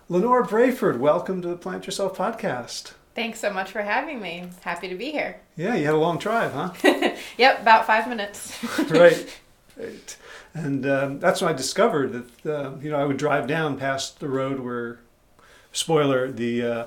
Lenore Braford, welcome to the Plant Yourself podcast. Thanks so much for having me. Happy to be here. Yeah, you had a long drive, huh? Yep, about 5 minutes. Right. And that's when I discovered that, I would drive down past the road where, spoiler, the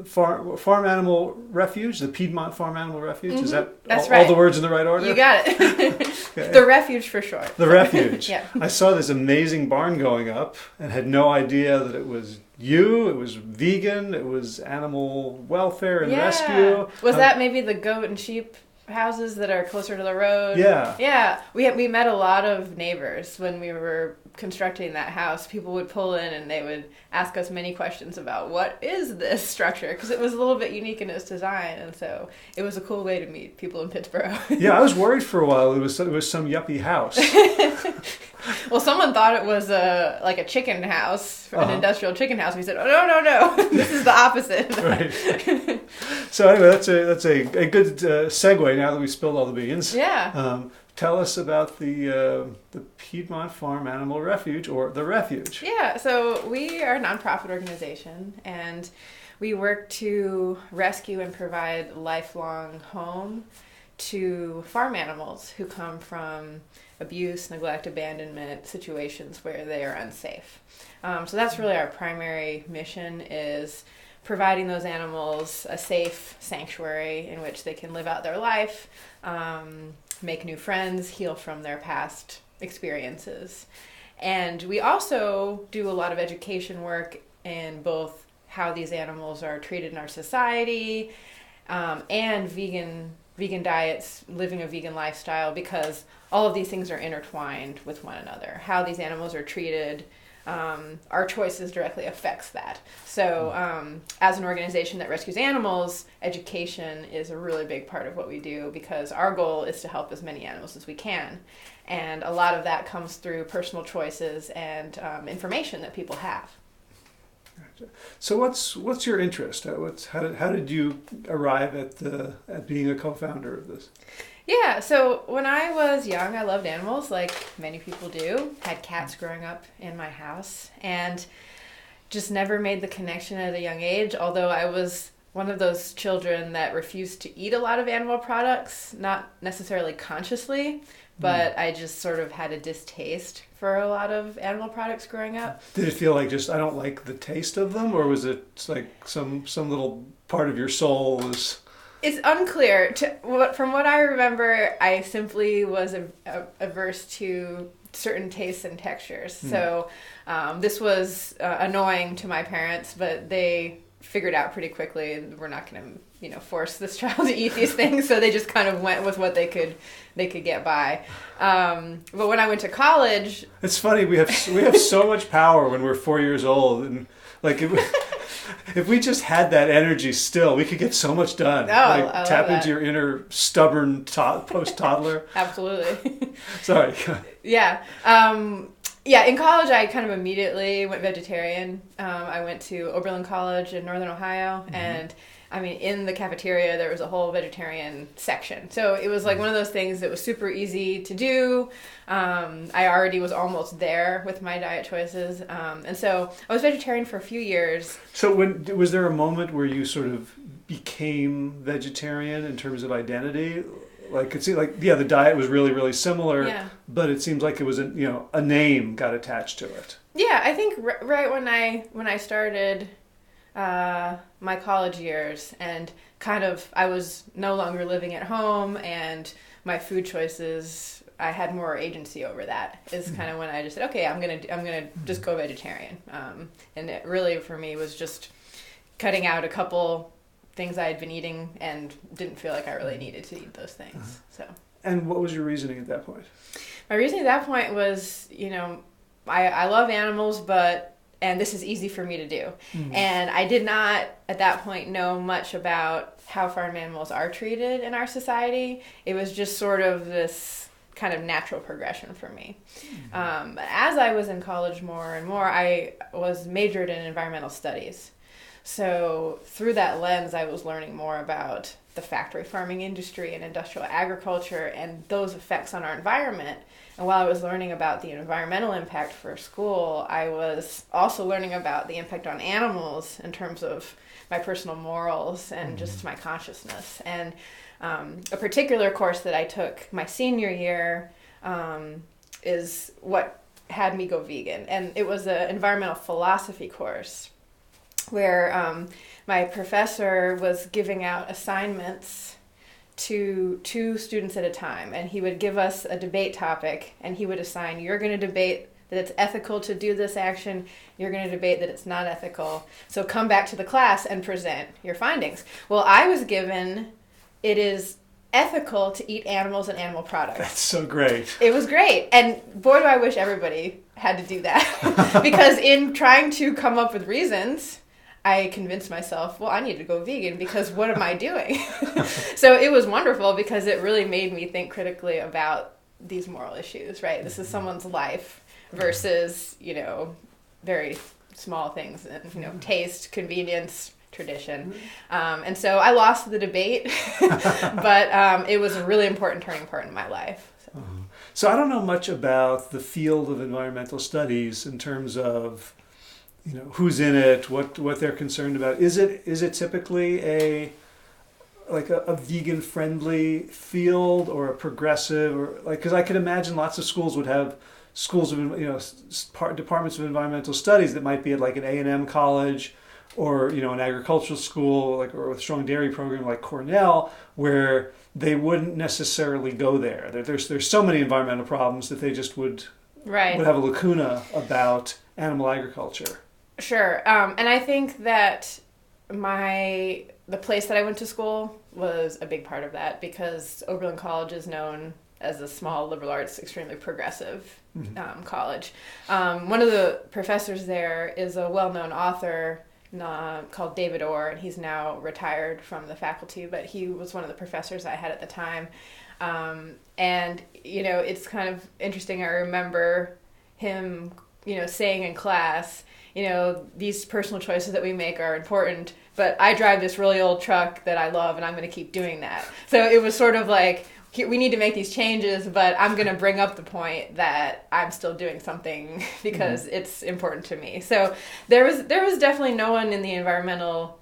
farm animal refuge, the Piedmont Farm Animal Refuge. Is that That's all, right. all the words in the right order? You got it. Okay. The Refuge for short. The Refuge. Yeah. I saw this amazing barn going up and had no idea that it was it was vegan, it was animal welfare and rescue. Was that maybe the goat and sheep houses that are closer to the road? Yeah. Yeah. We met a lot of neighbors when we were constructing that house. People would pull in and they would ask us many questions about what is this structure, because it was a little bit unique in its design, and so it was a cool way to meet people in Pittsburgh. Yeah, I was worried for a while it was some yuppie house. Well, someone thought it was a chicken house, an industrial chicken house. We said, "Oh, no, this is the opposite." Right. So anyway, that's a good segue now that we spilled all the beans. Yeah. Tell us about the Piedmont Farm Animal Refuge, or the Refuge. Yeah, so we are a nonprofit organization, and we work to rescue and provide lifelong home to farm animals who come from abuse, neglect, abandonment situations where they are unsafe. So that's really our primary mission, is providing those animals a safe sanctuary in which they can live out their life, make new friends, heal from their past experiences. And we also do a lot of education work in both how these animals are treated in our society, and vegan diets, living a vegan lifestyle, because all of these things are intertwined with one another. How these animals are treated, our choices directly affects that. So as an organization that rescues animals, education is a really big part of what we do, because our goal is to help as many animals as we can. And a lot of that comes through personal choices and information that people have. Gotcha. So what's your interest? How did you arrive at being a co-founder of this? Yeah, so when I was young, I loved animals, like many people do. Had cats growing up in my house, and just never made the connection at a young age, although I was one of those children that refused to eat a lot of animal products, not necessarily consciously, but I just sort of had a distaste for a lot of animal products growing up. Did it feel like just, I don't like the taste of them, or was it like some little part of your soul was... It's unclear. From what I remember, I simply was averse to certain tastes and textures. So this was annoying to my parents, but they figured out pretty quickly we're not going to force this child to eat these things. So they just kind of went with what they could get by. But when I went to college, it's funny, we have so much power when we're 4 years old, and like if we just had that energy still, we could get so much done. I tap love into your inner stubborn post-toddler. Absolutely. Sorry. Yeah. In college, I kind of immediately went vegetarian. I went to Oberlin College in Northern Ohio, and in the cafeteria, there was a whole vegetarian section. So it was like one of those things that was super easy to do. I already was almost there with my diet choices. And so I was vegetarian for a few years. So was there a moment where you sort of became vegetarian in terms of identity? Like, it seemed like, the diet was really, really similar, but it seems like it was a name got attached to it. Yeah, I think right when I started my college years, and kind of I was no longer living at home, and my food choices, I had more agency over that, is kind of when I just said, okay, I'm gonna just go vegetarian. And it really for me was just cutting out a couple things I had been eating and didn't feel like I really needed to eat those things. So. And what was your reasoning at that point? My reasoning at that point was, I love animals, and this is easy for me to do. Mm-hmm. And I did not, at that point, know much about how farm animals are treated in our society. It was just sort of this kind of natural progression for me. Mm-hmm. But as I was in college more and more, I was majored in environmental studies. So through that lens, I was learning more about the factory farming industry and industrial agriculture and those effects on our environment. And while I was learning about the environmental impact for school, I was also learning about the impact on animals in terms of my personal morals and just my consciousness. And a particular course that I took my senior year is what had me go vegan. And it was an environmental philosophy course where my professor was giving out assignments to 2 students at a time. And he would give us a debate topic, and he would assign, you're going to debate that it's ethical to do this action, you're going to debate that it's not ethical. So come back to the class and present your findings. Well, I was given, it is ethical to eat animals and animal products. That's so great. It was great. And boy, do I wish everybody had to do that. Because in trying to come up with reasons, I convinced myself, well, I need to go vegan because what am I doing? So it was wonderful because it really made me think critically about these moral issues, right? This is someone's life versus, very small things and, taste, convenience, tradition. And so I lost the debate, but it was a really important turning point in my life. So. So I don't know much about the field of environmental studies in terms of, who's in it, what they're concerned about. Is it typically a vegan friendly field or a progressive, or because I could imagine lots of schools would have schools of departments of environmental studies that might be at like an A&M college or an agricultural school or a strong dairy program like Cornell, where they wouldn't necessarily go there. There's so many environmental problems that they just would have a lacuna about animal agriculture. Sure. And I think that the place that I went to school was a big part of that, because Oberlin College is known as a small liberal arts, extremely progressive college. One of the professors there is a well-known author called David Orr, and he's now retired from the faculty, but he was one of the professors I had at the time. And, it's kind of interesting. I remember him, saying in class, these personal choices that we make are important, but I drive this really old truck that I love and I'm going to keep doing that. So it was sort of like, we need to make these changes, but I'm going to bring up the point that I'm still doing something because it's important to me. So there was definitely no one in the environmental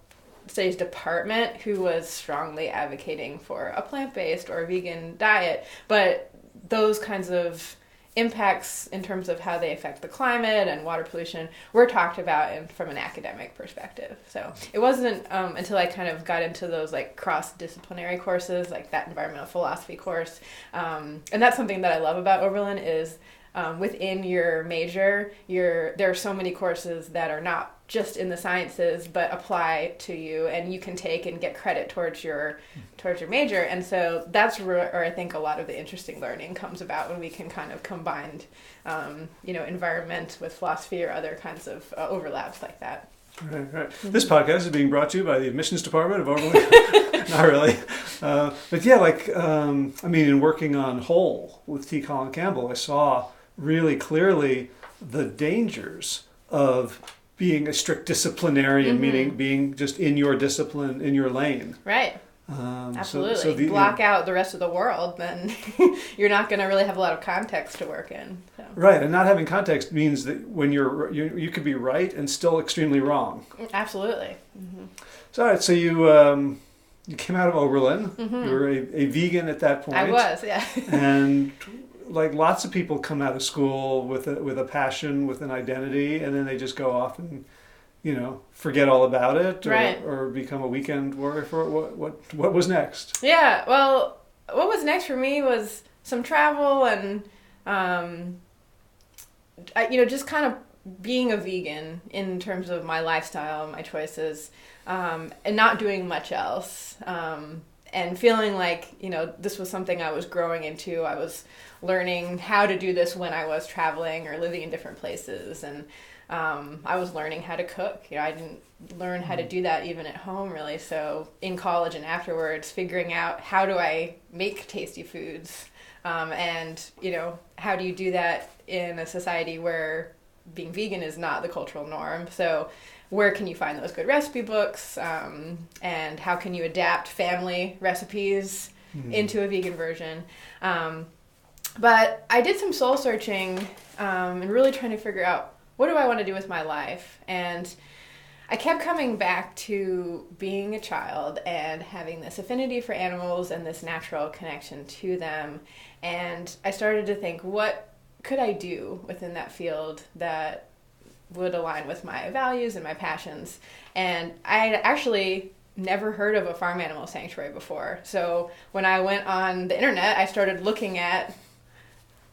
studies department who was strongly advocating for a plant-based or a vegan diet, but those kinds of impacts in terms of how they affect the climate and water pollution were talked about from an academic perspective. So it wasn't until I kind of got into those cross-disciplinary courses, like that environmental philosophy course. And that's something that I love about Oberlin is within your major, there are so many courses that are not just in the sciences but apply to you, and you can take and get credit towards your major. And so that's where I think a lot of the interesting learning comes about, when we can kind of combine environment with philosophy or other kinds of overlaps like that. Right. This podcast is being brought to you by the admissions department of Oberlin. Not really. But yeah, in working on Whole with T. Colin Campbell, I saw really clearly the dangers of being a strict disciplinarian, meaning being just in your discipline, in your lane. Right. Absolutely. So block out the rest of the world, then you're not going to really have a lot of context to work in. So. Right, and not having context means that when you could be right and still extremely wrong. Absolutely. Mm-hmm. So, all right, so you came out of Oberlin. You were a vegan at that point. I was, yeah. And lots of people come out of school with a passion, with an identity, and then they just go off and forget all about it, or become a weekend warrior for it. What was next? Yeah, well, what was next for me was some travel and just kind of being a vegan in terms of my lifestyle, my choices, and not doing much else. And feeling like, this was something I was growing into. I was learning how to do this when I was traveling or living in different places. And I was learning how to cook. I didn't learn how to do that even at home, really. So in college and afterwards, figuring out how do I make tasty foods, and how do you do that in a society where being vegan is not the cultural norm. So where can you find those good recipe books? And how can you adapt family recipes into a vegan version? But I did some soul searching and really trying to figure out, what do I want to do with my life? And I kept coming back to being a child and having this affinity for animals and this natural connection to them. And I started to think, what could I do within that field that would align with my values and my passions? And I had actually never heard of a farm animal sanctuary before. So when I went on the internet, I started looking at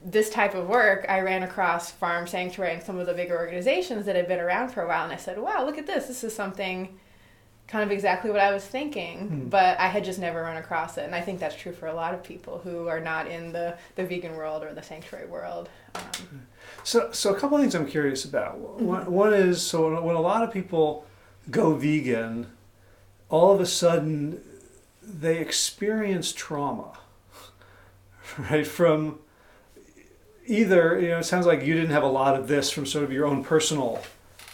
this type of work. I ran across Farm Sanctuary and some of the bigger organizations that had been around for a while, and I said, wow, look at this. This is something kind of exactly what I was thinking, but I had just never run across it. And I think that's true for a lot of people who are not in the vegan world or the sanctuary world. So a couple of things I'm curious about. One is, so when a lot of people go vegan, all of a sudden they experience trauma, right? From either, it sounds like you didn't have a lot of this from sort of your own personal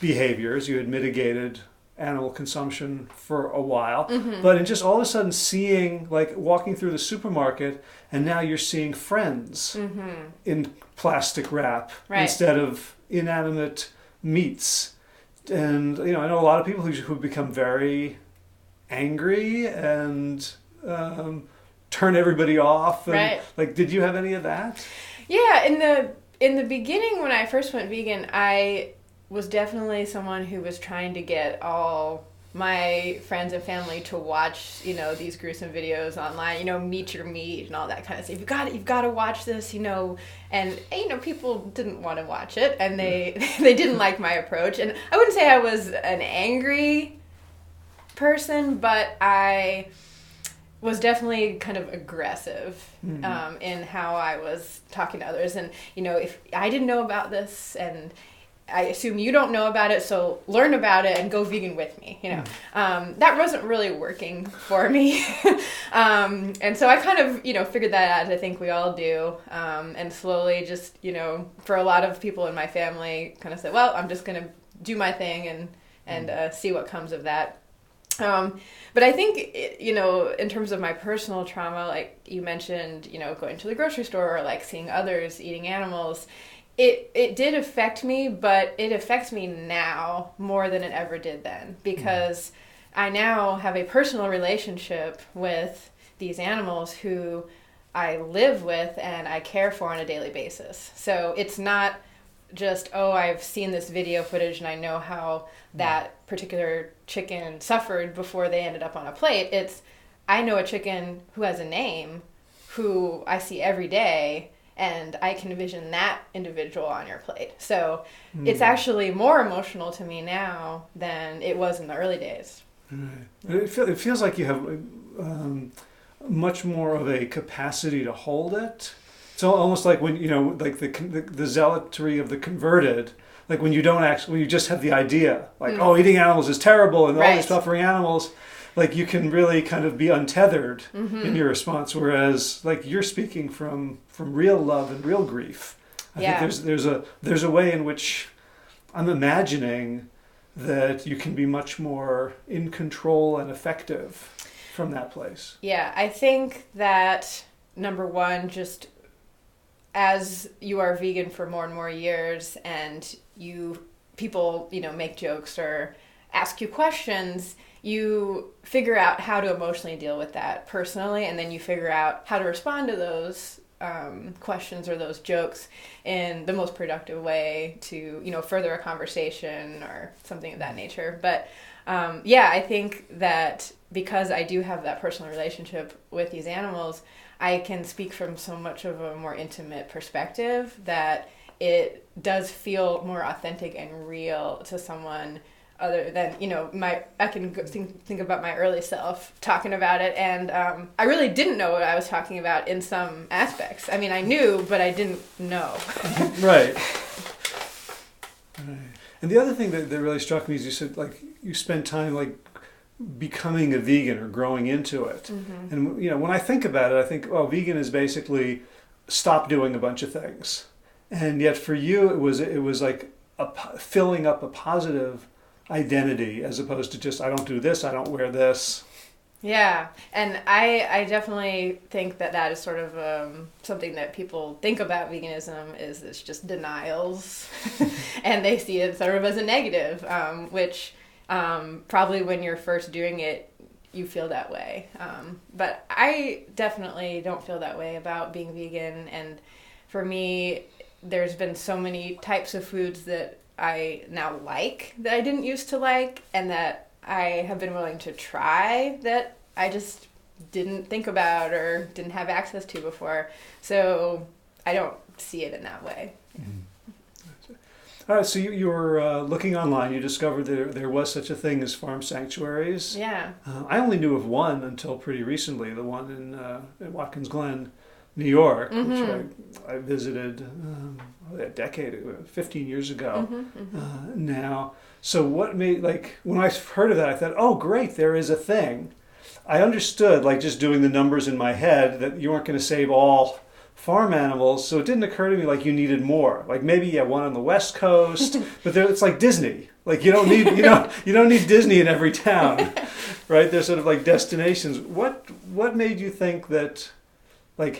behaviors. You had mitigated animal consumption for a while, but in just all of a sudden seeing, like walking through the supermarket, and now you're seeing friends in plastic wrap instead of inanimate meats. And, I know a lot of people who become very angry and turn everybody off. And, like, did you have any of that? Yeah, in the beginning when I first went vegan, I was definitely someone who was trying to get all my friends and family to watch, these gruesome videos online, meet your meat and all that kind of stuff. You've got to watch this, and people didn't want to watch it, and they didn't like my approach. And I wouldn't say I was an angry person, but I was definitely kind of aggressive in how I was talking to others. And, if I didn't know about this, and I assume you don't know about it, so learn about it and go vegan with me, That wasn't really working for me. And so I kind of, figured that out. I think we all do. And slowly just, for a lot of people in my family kind of said, well, I'm just going to do my thing and see what comes of that. But I think, in terms of my personal trauma, like you mentioned, going to the grocery store or like seeing others eating animals, it did affect me, but it affects me now more than it ever did then, because I now have a personal relationship with these animals who I live with and I care for on a daily basis. So it's not just, I've seen this video footage and I know how that particular chicken suffered before they ended up on a plate. It's, I know a chicken who has a name, who I see every day, and I can envision that individual on your plate. So it's actually more emotional to me now than it was in the early days. Right. It feels like you have much more of a capacity to hold it. It's almost like when, like the zealotry of the converted, like when you just have the idea, like, eating animals is terrible and all these suffering animals, like you can really kind of be untethered in your response, whereas like you're speaking from real love and real grief. I think there's a way in which I'm imagining that you can be much more in control and effective from that place. Yeah, I think that number one, just as you are vegan for more and more years and people make jokes or ask you questions, you figure out how to emotionally deal with that personally, and then you figure out how to respond to those questions or those jokes in the most productive way to further a conversation or something of that nature. But I think that because I do have that personal relationship with these animals, I can speak from so much of a more intimate perspective that it does feel more authentic and real to someone other than, I can think about my early self talking about it, and I really didn't know what I was talking about in some aspects. I mean, I knew, but I didn't know. Right. And the other thing that really struck me is you said, like, you spent time, like, becoming a vegan or growing into it. And, when I think about it, I think, vegan is basically stop doing a bunch of things. And yet for you, it was like filling up a positive identity as opposed to just, I don't do this, I don't wear this. Yeah, and I definitely think that is sort of something that people think about veganism is it's just denials, and they see it sort of as a negative, which probably when you're first doing it, you feel that way. But I definitely don't feel that way about being vegan, and for me, there's been so many types of foods that I now like that I didn't used to like, and that I have been willing to try that I just didn't think about or didn't have access to before. So I don't see it in that way. Mm-hmm. All right, so you were looking online. You discovered there was such a thing as farm sanctuaries. Yeah. I only knew of one until pretty recently, the one in Watkins Glen, New York, which I visited a decade, 15 years ago now. So what made, when I heard of that, I thought, oh, great, there is a thing. I understood, just doing the numbers in my head, that you weren't going to save all farm animals, so it didn't occur to me you needed more. Maybe one on the West Coast, but it's like Disney. You don't need you don't need Disney in every town, right? They're sort of destinations. What made you think that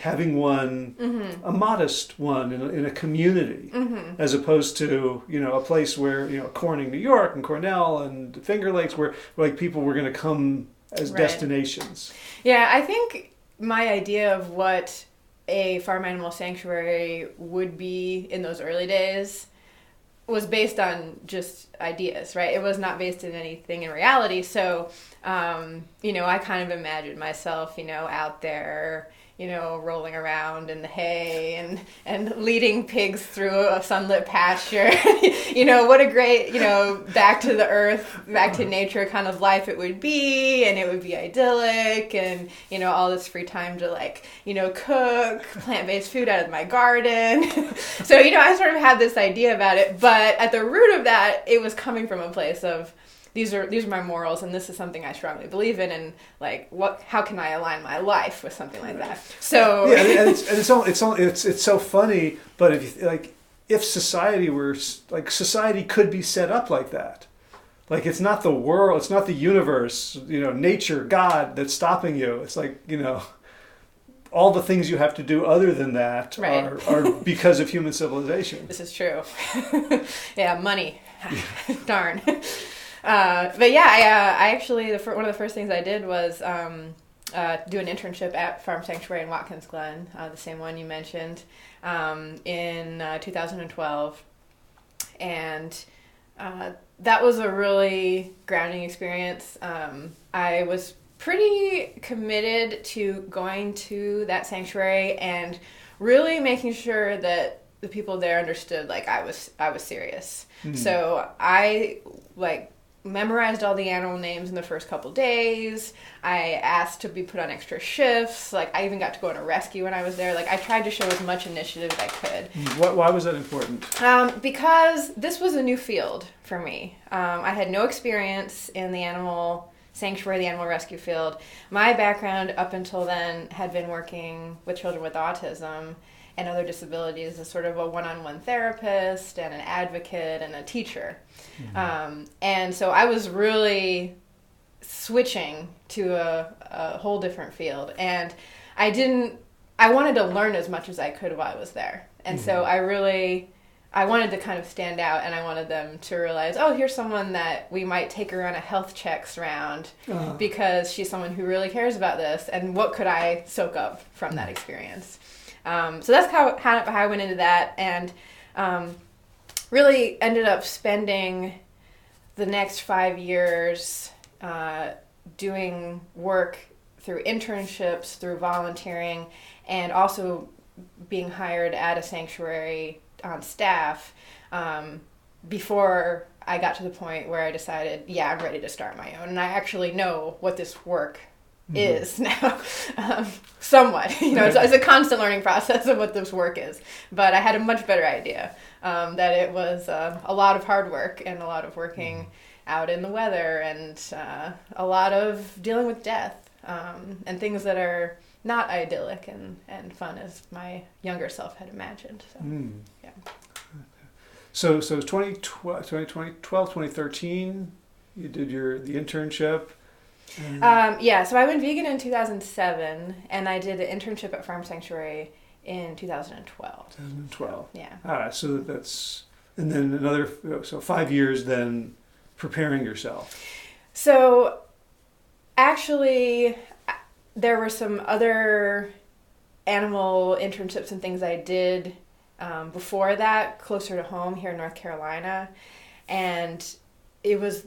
having one, a modest one in a community, as opposed to, a place where, Corning, New York, and Cornell and Finger Lakes, where people were going to come as destinations? Yeah, I think my idea of what a farm animal sanctuary would be in those early days was based on just ideas, right? It was not based in anything in reality. So, I kind of imagined myself, out there, rolling around in the hay and leading pigs through a sunlit pasture. What a great, back to the earth, back to nature kind of life it would be, and it would be idyllic, and, all this free time to cook plant-based food out of my garden. So, I sort of had this idea about it, but at the root of that, it was coming from a place of, these are my morals, and this is something I strongly believe in, and how can I align my life with something like that? So yeah, and it's so funny. But if society were society could be set up like that, it's not the world, it's not the universe, nature, God that's stopping you. It's all the things you have to do other than that are because of human civilization. This is true. Yeah, money. Darn. But yeah, I actually, one of the first things I did was do an internship at Farm Sanctuary in Watkins Glen, the same one you mentioned, in 2012. And that was a really grounding experience. I was pretty committed to going to that sanctuary and really making sure that the people there understood I was serious. Mm-hmm. So I memorized all the animal names in the first couple days. I asked to be put on extra shifts. I even got to go on a rescue when I was there. I tried to show as much initiative as I could. Why was that important? Because this was a new field for me. I had no experience in the animal sanctuary, the animal rescue field. My background up until then had been working with children with autism and other disabilities as sort of a one-on-one therapist and an advocate and a teacher. Mm-hmm. And so I was really switching to a whole different field. And I wanted to learn as much as I could while I was there. And so I wanted to kind of stand out, and I wanted them to realize, oh, here's someone that we might take her on a health checks round because she's someone who really cares about this, and what could I soak up from that experience? So that's how I went into that, and really ended up spending the next 5 years doing work through internships, through volunteering, and also being hired at a sanctuary on staff before I got to the point where I decided, yeah, I'm ready to start my own. And I actually know what this work is now, somewhat. It's a constant learning process of what this work is. But I had a much better idea that it was a lot of hard work and a lot of working out in the weather and a lot of dealing with death and things that are not idyllic and fun as my younger self had imagined. So, yeah. So 2013, you did the internship. So I went vegan in 2007, and I did an internship at Farm Sanctuary in 2012. 2012. Yeah. All right, so and then 5 years then preparing yourself. So actually, there were some other animal internships and things I did before that, closer to home here in North Carolina, and it was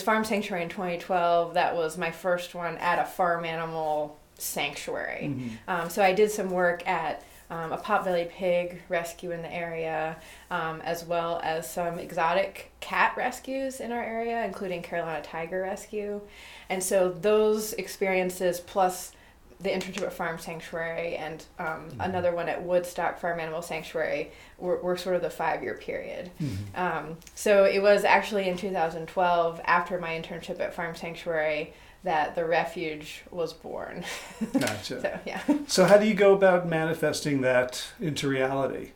Farm Sanctuary in 2012. That was my first one at a farm animal sanctuary. Mm-hmm. So I did some work at a potbelly pig rescue in the area, as well as some exotic cat rescues in our area, including Carolina tiger rescue. And so those experiences, plus the internship at Farm Sanctuary and another one at Woodstock Farm Animal Sanctuary, were sort of the 5-year period. Mm-hmm. So it was actually in 2012, after my internship at Farm Sanctuary, that the Refuge was born. Gotcha. So, yeah. So how do you go about manifesting that into reality?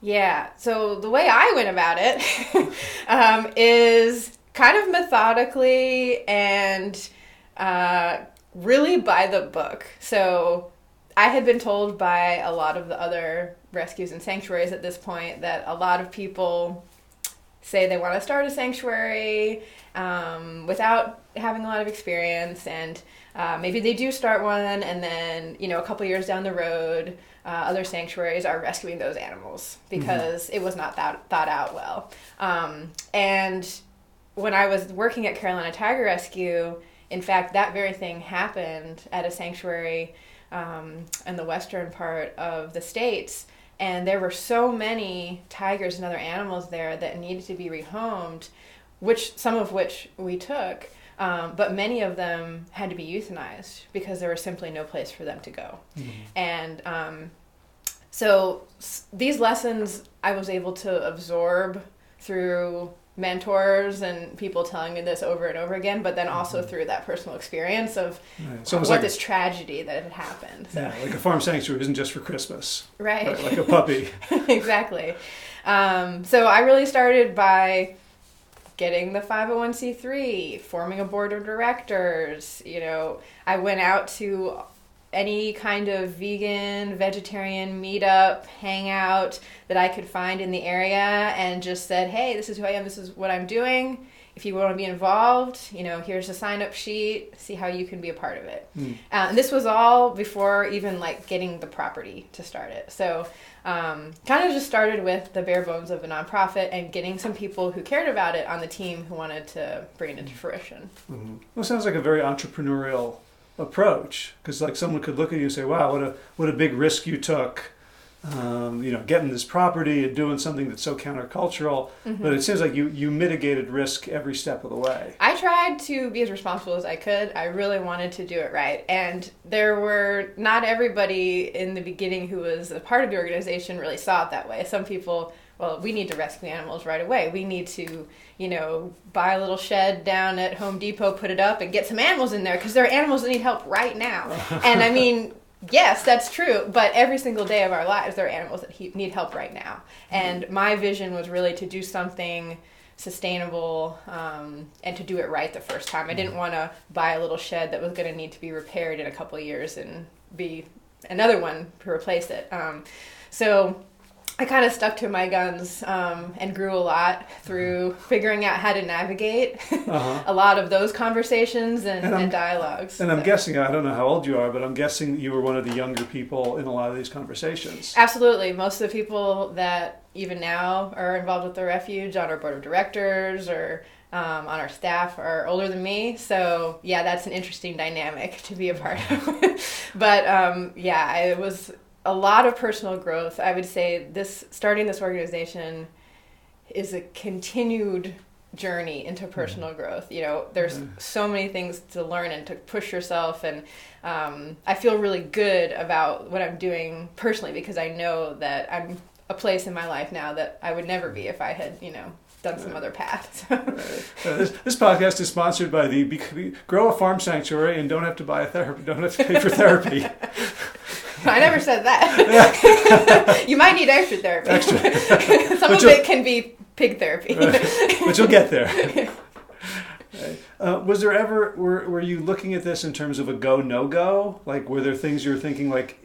Yeah, so the way I went about it is kind of methodically and really by the book. So I had been told by a lot of the other rescues and sanctuaries at this point that a lot of people say they want to start a sanctuary without having a lot of experience, and maybe they do start one, and then a couple years down the road, other sanctuaries are rescuing those animals because it was not thought out well. And when I was working at Carolina Tiger Rescue, in fact, that very thing happened at a sanctuary in the western part of the States. And there were so many tigers and other animals there that needed to be rehomed, some of which we took, but many of them had to be euthanized because there was simply no place for them to go. Mm-hmm. And so these lessons I was able to absorb through mentors and people telling me this over and over again, but then also through that personal experience of this tragedy that had happened. So. Yeah, like a farm sanctuary isn't just for Christmas. Right. Like a puppy. Exactly. So I really started by getting the 501c3, forming a board of directors. I went out to any kind of vegan, vegetarian meetup, hangout that I could find in the area, and just said, hey, this is who I am, this is what I'm doing. If you want to be involved, here's a sign-up sheet, see how you can be a part of it. And this was all before even getting the property to start it. So kind of just started with the bare bones of a nonprofit and getting some people who cared about it on the team who wanted to bring it into fruition. Mm-hmm. Well, it sounds like a very entrepreneurial approach, because someone could look at you and say, wow, what a big risk you took, getting this property and doing something that's so countercultural. Mm-hmm. But it seems like you mitigated risk every step of the way. I tried to be as responsible as I could. I really wanted to do it right. And there were not everybody in the beginning who was a part of the organization really saw it that way. Some people, well, we need to rescue animals right away. We need to, buy a little shed down at Home Depot, put it up, and get some animals in there because there are animals that need help right now. And I mean, yes, that's true. But every single day of our lives, there are animals that need help right now. And my vision was really to do something sustainable and to do it right the first time. I didn't want to buy a little shed that was going to need to be repaired in a couple of years and be another one to replace it. So I kind of stuck to my guns and grew a lot through figuring out how to navigate a lot of those conversations and dialogues. And I'm guessing, I don't know how old you are, but I'm guessing you were one of the younger people in a lot of these conversations. Absolutely. Most of the people that even now are involved with the Refuge on our board of directors or on our staff are older than me. So yeah, that's an interesting dynamic to be a part of. But it was a lot of personal growth. I would say starting this organization is a continued journey into personal growth. There's so many things to learn and to push yourself, and I feel really good about what I'm doing personally because I know that I'm a place in my life now that I would never be if I had, done some other path. This podcast is sponsored by the Grow a Farm Sanctuary and don't have to buy don't have to pay for therapy. I never said that. You might need extra therapy. Some of it can be pig therapy. But you'll get there. Was there ever, were you looking at this in terms of a go, no go? Like, were there things you're thinking, like,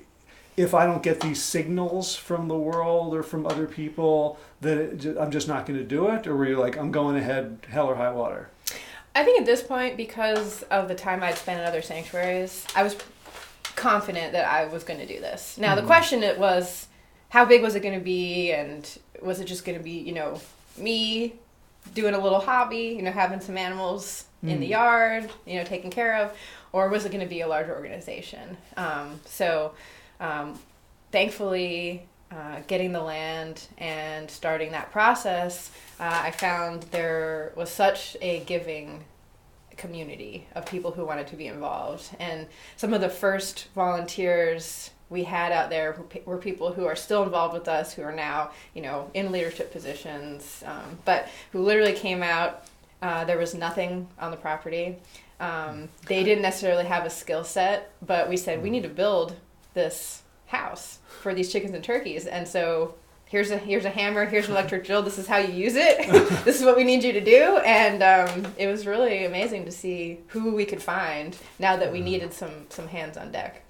if I don't get these signals from the world or from other people, that I'm just not going to do it? Or were you like, I'm going ahead, hell or high water? I think at this point, because of the time I'd spent in other sanctuaries, I was confident that I was going to do this. Now, the question it was, how big was it going to be? And was it just going to be, me doing a little hobby, having some animals in the yard, taken care of? Or was it going to be a larger organization? Thankfully, getting the land and starting that process, I found there was such a giving community of people who wanted to be involved. And some of the first volunteers we had out there were people who are still involved with us, who are now, in leadership positions, but who literally came out. There was nothing on the property. They didn't necessarily have a skill set, but we said, we need to build this house for these chickens and turkeys. And so here's a hammer, here's an electric drill, this is how you use it. This is what we need you to do. And it was really amazing to see who we could find now that we needed some hands on deck.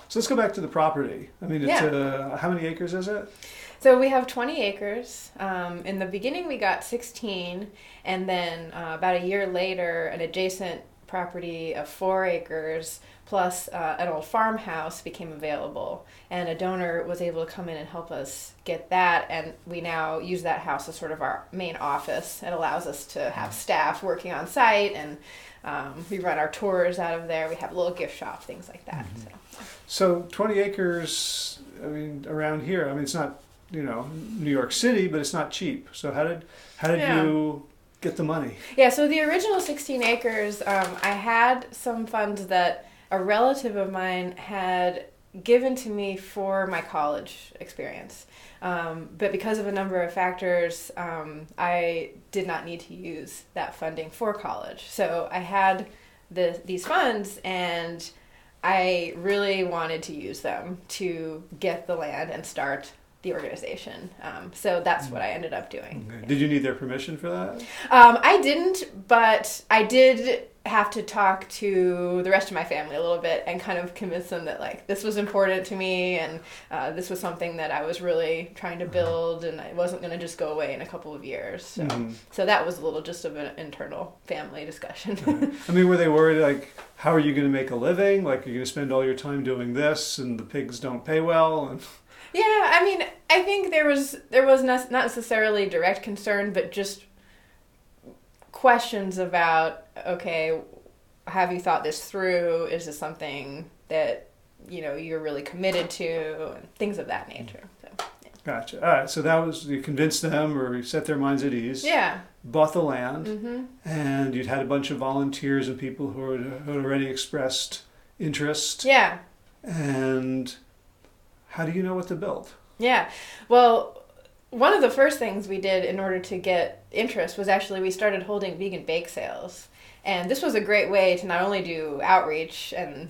So let's go back to the property. I mean, it's, how many acres is it? So we have 20 acres. In the beginning we got 16, and then about a year later an adjacent property of 4 acres plus an old farmhouse became available, and a donor was able to come in and help us get that, and we now use that house as sort of our main office. It allows us to have staff working on site, and we run our tours out of there. We have a little gift shop, things like that. So 20 acres, I mean, around here, I mean, it's not, New York City, but it's not cheap. So how did you get the money? Yeah, so the original 16 acres, I had some funds that a relative of mine had given to me for my college experience. But because of a number of factors, I did not need to use that funding for college. So I had these funds, and I really wanted to use them to get the land and start the organization. So that's what I ended up doing. Okay. Did you need their permission for that? I didn't, but I did have to talk to the rest of my family a little bit and kind of convince them that this was important to me, and this was something that I was really trying to build, and it wasn't going to just go away in a couple of years. So that was a little just of an internal family discussion. I mean, were they worried, how are you going to make a living? You're going to spend all your time doing this, and the pigs don't pay well? And yeah, I mean, I think there was not necessarily direct concern, but just questions about, okay, have you thought this through? Is this something that, you're really committed to? And things of that nature. So, yeah. Gotcha. All right, so that was, you convinced them or you set their minds at ease. Yeah. Bought the land, and you'd had a bunch of volunteers and people who had already expressed interest. Yeah. And how do you know what to build? Yeah. Well, one of the first things we did in order to get interest was actually we started holding vegan bake sales. And this was a great way to not only do outreach and,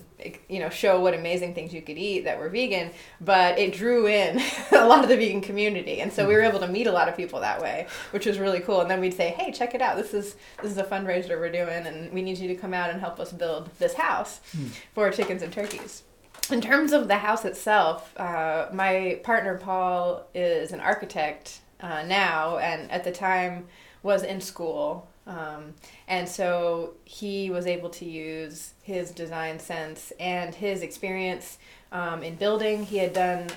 show what amazing things you could eat that were vegan, but it drew in a lot of the vegan community. And so we were able to meet a lot of people that way, which was really cool. And then we'd say, hey, check it out. This is a fundraiser we're doing, and we need you to come out and help us build this house for chickens and turkeys. In terms of the house itself, my partner Paul is an architect now, and at the time was in school. And so he was able to use his design sense and his experience in building. He had done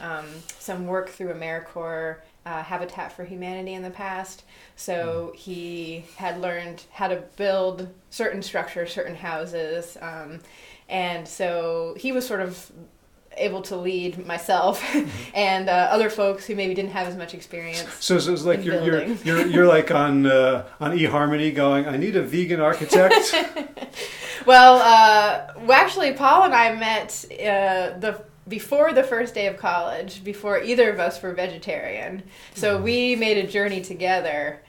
some work through AmeriCorps Habitat for Humanity in the past. So he had learned how to build certain structures, certain houses. And so he was sort of able to lead myself and other folks who maybe didn't have as much experience. So it's like you're like on eHarmony going, I need a vegan architect. Well, actually, Paul and I met before the first day of college, before either of us were vegetarian. So we made a journey together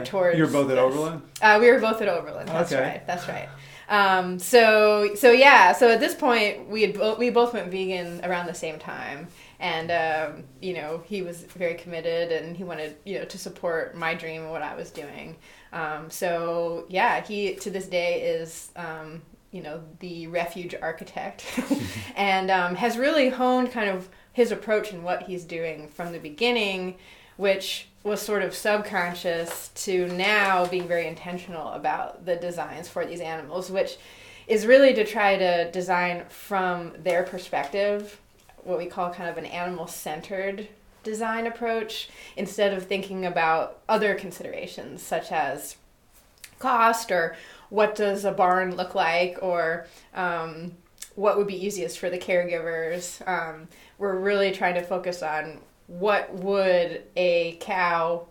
towards. You were both at Oberlin? We were both at Oberlin. That's right. So at this point, we both went vegan around the same time, and he was very committed, and he wanted to support my dream and what I was doing. He to this day is the Refuge architect, and has really honed kind of his approach and what he's doing from the beginning, which was sort of subconscious, to now being very intentional about the designs for these animals, which is really to try to design from their perspective, what we call kind of an animal-centered design approach, instead of thinking about other considerations such as cost, or what does a barn look like, or what would be easiest for the caregivers. We're really trying to focus on what would a cow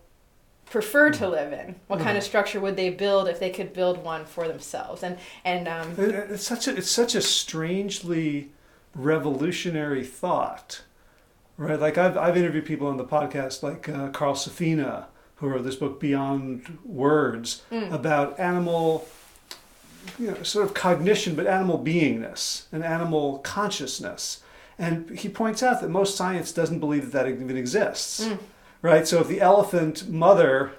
prefer to live in? What kind of structure would they build if they could build one for themselves? And it's such a strangely revolutionary thought, right? Like I've interviewed people on the podcast, like Carl Safina, who wrote this book Beyond Words about animal, sort of cognition, but animal beingness and animal consciousness. And he points out that most science doesn't believe that even exists, right? So if the elephant mother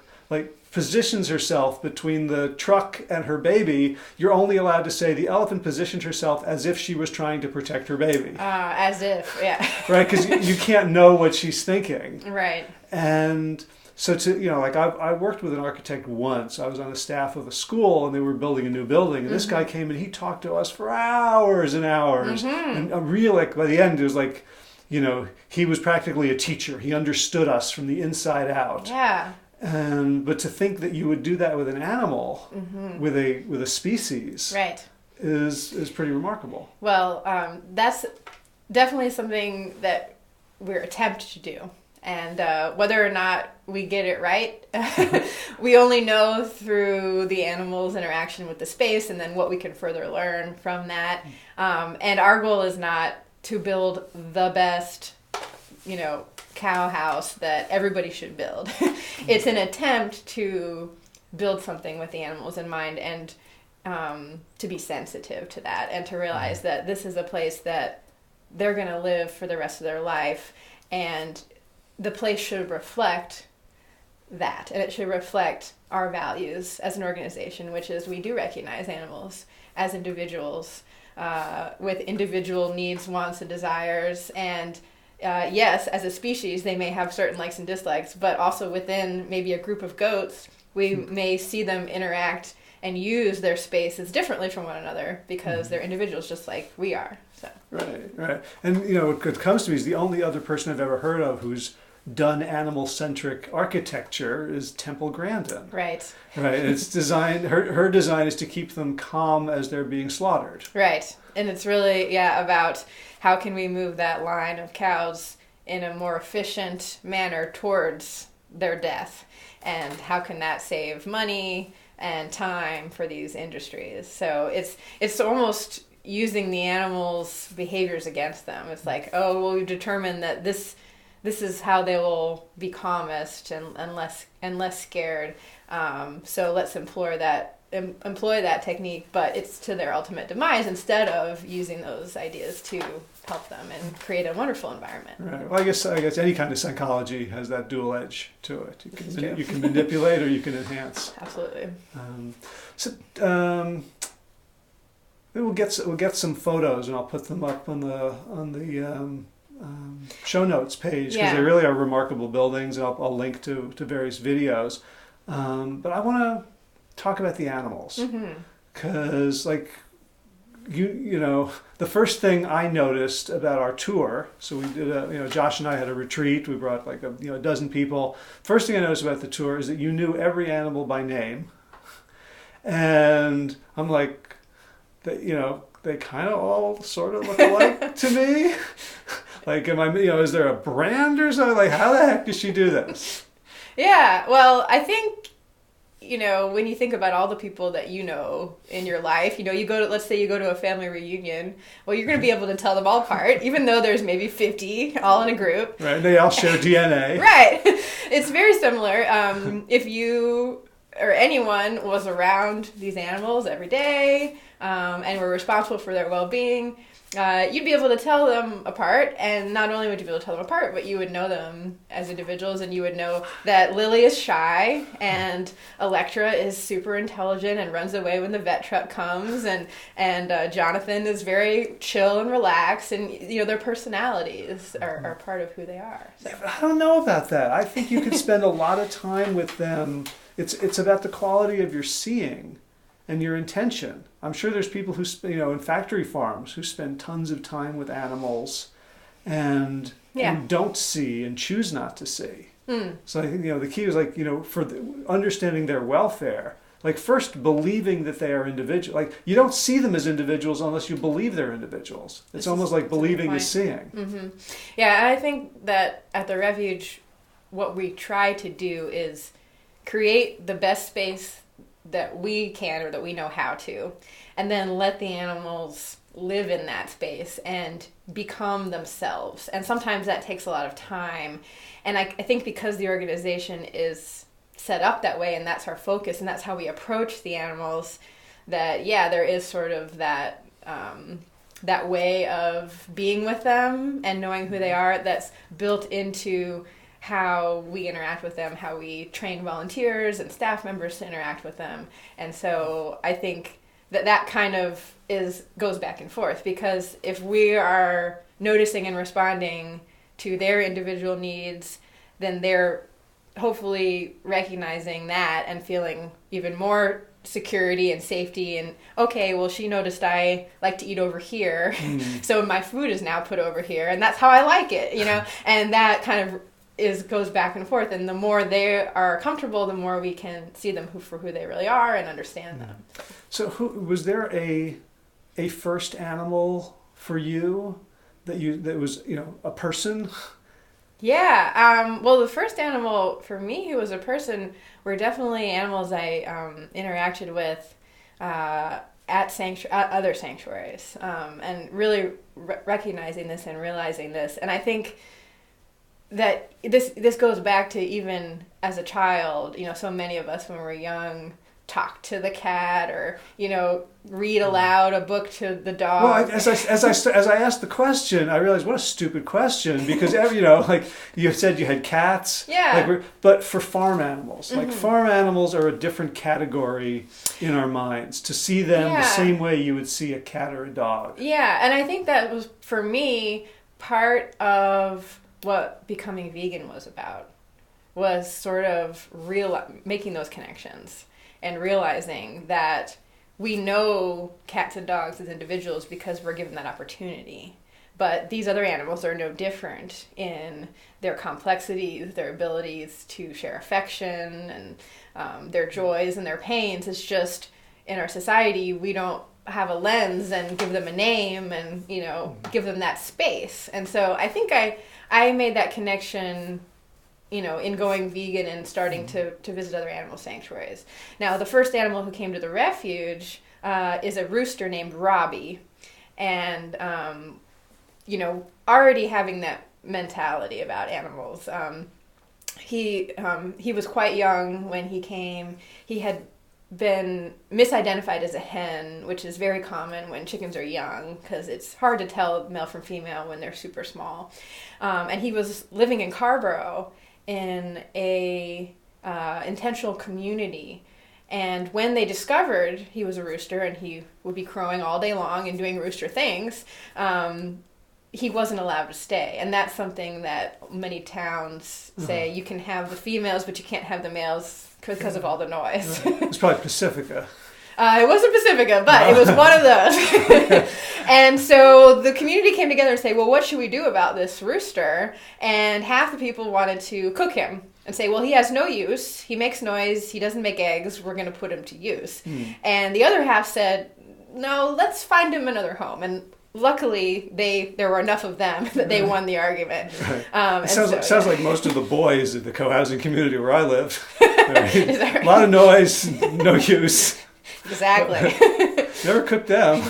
positions herself between the truck and her baby, you're only allowed to say the elephant positioned herself as if she was trying to protect her baby. As if, yeah. Right, because you can't know what she's thinking. Right. And so I worked with an architect once. I was on the staff of a school, and they were building a new building. And this guy came and he talked to us for hours and hours. And really, by the end, it was like, he was practically a teacher. He understood us from the inside out. Yeah. But to think that you would do that with an animal, with a species, right, is pretty remarkable. Well, that's definitely something that we're attempting to do. And whether or not we get it right, we only know through the animal's interaction with the space, and then what we can further learn from that. And our goal is not to build the best, cow house that everybody should build. It's an attempt to build something with the animals in mind, and to be sensitive to that, and to realize that this is a place that they're going to live for the rest of their life, and the place should reflect that, and it should reflect our values as an organization, which is we do recognize animals as individuals with individual needs, wants, and desires. And yes, as a species, they may have certain likes and dislikes, but also within maybe a group of goats, we may see them interact and use their spaces differently from one another because they're individuals just like we are. So. Right. And, what comes to me is the only other person I've ever heard of who's done animal-centric architecture is Temple Grandin. Right. And it's designed, her design is to keep them calm as they're being slaughtered. Right. And it's really, about how can we move that line of cows in a more efficient manner towards their death, and how can that save money and time for these industries. So it's almost using the animals' behaviors against them. It's like, we've determined that this is how they will be calmest and less scared. So let's employ that technique, but it's to their ultimate demise, instead of using those ideas to help them and create a wonderful environment. Right. Well, I guess any kind of psychology has that dual edge to it. You can manipulate or you can enhance. Absolutely. We'll get some photos, and I'll put them up on the show notes page, because they really are remarkable buildings, and I'll link to various videos. But I want to talk about the animals, because the first thing I noticed about our tour, so we did Josh and I had a retreat. We brought a dozen people. First thing I noticed about the tour is that you knew every animal by name, and I'm like, they kind of all sort of look alike to me. Is there a brand or something? How the heck does she do this? Yeah, well, I think, when you think about all the people that in your life, let's say you go to a family reunion, well, you're going to be able to tell them all apart, even though there's maybe 50 all in a group. Right, they all share DNA. Right. It's very similar. If you or anyone was around these animals every day and were responsible for their well-being, you'd be able to tell them apart. And not only would you be able to tell them apart, but you would know them as individuals, and you would know that Lily is shy and Electra is super intelligent and runs away when the vet truck comes, and Jonathan is very chill and relaxed, and their personalities are part of who they are. So. Yeah, but I don't know about that. I think you could spend a lot of time with them. It's about the quality of your seeing and your intention. I'm sure there's people who, in factory farms who spend tons of time with animals and don't see and choose not to see. So I think, the key is for understanding their welfare, first believing that they are individual. You don't see them as individuals unless you believe they're individuals. It's almost like believing is seeing. Mm-hmm. Yeah, I think that at the Refuge, what we try to do is create the best space that we can or that we know how to, and then let the animals live in that space and become themselves. And sometimes that takes a lot of time. And I think because the organization is set up that way, and that's our focus, and that's how we approach the animals, that there is sort of that that way of being with them and knowing who they are that's built into how we interact with them, how we train volunteers and staff members to interact with them. And so I think that kind of goes back and forth, because if we are noticing and responding to their individual needs, then they're hopefully recognizing that and feeling even more security and safety, and okay, well, she noticed I like to eat over here, so my food is now put over here, and that's how I like it, and that kind of goes back and forth, and the more they are comfortable, the more we can see them for who they really are and understand them. So was there a first animal for you that was a person? Yeah, well, the first animal for me who was a person were definitely animals I interacted with at other sanctuaries, and really recognizing this and realizing this. And I think that this goes back to even as a child, so many of us when we're young talk to the cat, or read aloud a book to the dog. Well, as I asked the question, I realized what a stupid question, because you said you had cats. Yeah. But for farm animals, farm animals are a different category in our minds. To see them the same way you would see a cat or a dog. Yeah, and I think that was, for me, part of what becoming vegan was about, was sort of making those connections and realizing that we know cats and dogs as individuals because we're given that opportunity. But these other animals are no different in their complexities, their abilities to share affection, and their joys and their pains. It's just, in our society, we don't have a lens and give them a name and, give them that space. And so I think I made that connection, in going vegan and starting to visit other animal sanctuaries. Now, the first animal who came to the Refuge is a rooster named Robbie. And, already having that mentality about animals. He was quite young when he came. He had been misidentified as a hen, which is very common when chickens are young, because it's hard to tell male from female when they're super small. And he was living in Carborough in a intentional community. And when they discovered he was a rooster and he would be crowing all day long and doing rooster things, he wasn't allowed to stay. And that's something that many towns say, you can have the females, but you can't have the males because of all the noise. It's probably Pacifica. It wasn't Pacifica, but it was one of those. And so the community came together and say, well, what should we do about this rooster? And half the people wanted to cook him and say, well, he has no use. He makes noise. He doesn't make eggs. We're going to put him to use. And the other half said, no, let's find him another home. And luckily, there were enough of them that they won the argument. Right. It sounds like most of the boys in the co-housing community where I live. Right? A lot of noise, no use. Exactly. Never cooked them.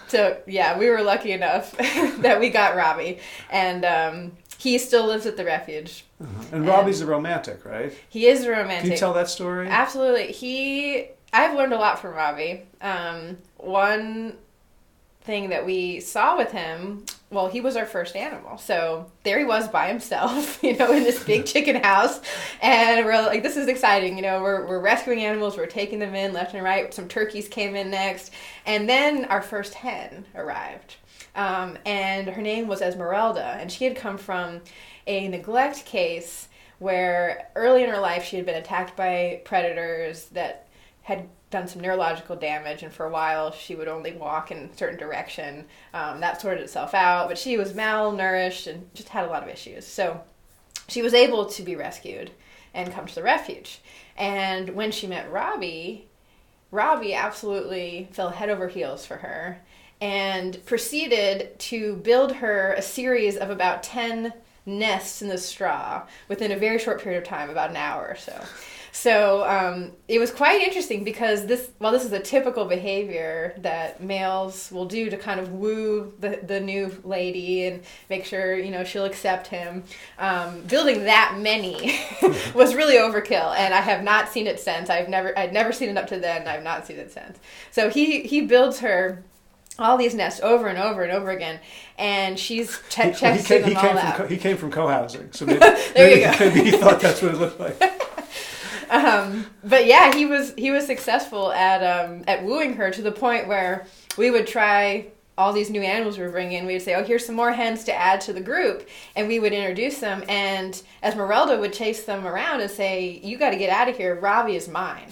So, yeah, we were lucky enough that we got Robbie. And He still lives at the refuge. And Robbie's a romantic, right? He is a romantic. Can you tell that story? Absolutely. I've learned a lot from Robbie. One thing that we saw with him, well, he was our first animal. So there he was by himself, in this big chicken house. And we're like, this is exciting. We're rescuing animals. We're taking them in left and right. Some turkeys came in next. And then our first hen arrived. And her name was Esmeralda. And she had come from a neglect case where early in her life she had been attacked by predators that had done some neurological damage, and for a while she would only walk in a certain direction. That sorted itself out, but she was malnourished and just had a lot of issues. So she was able to be rescued and come to the refuge. And when she met Robbie absolutely fell head over heels for her and proceeded to build her a series of about 10 nests in the straw within a very short period of time, about an hour or so. So it was quite interesting because this is a typical behavior that males will do to kind of woo the new lady and make sure, she'll accept him. Building that many was really overkill, and I have not seen it since. I'd never seen it up to then, and I've not seen it since. So he builds her all these nests over and over and over again, and she's checking them all out. He came from co-housing, so maybe, maybe he thought that's what it looked like. But yeah, he was successful at wooing her to the point where we would try all these new animals we were bringing in. We would say, oh, here's some more hens to add to the group, and we would introduce them, and Esmeralda would chase them around and say, you got to get out of here, Robbie is mine.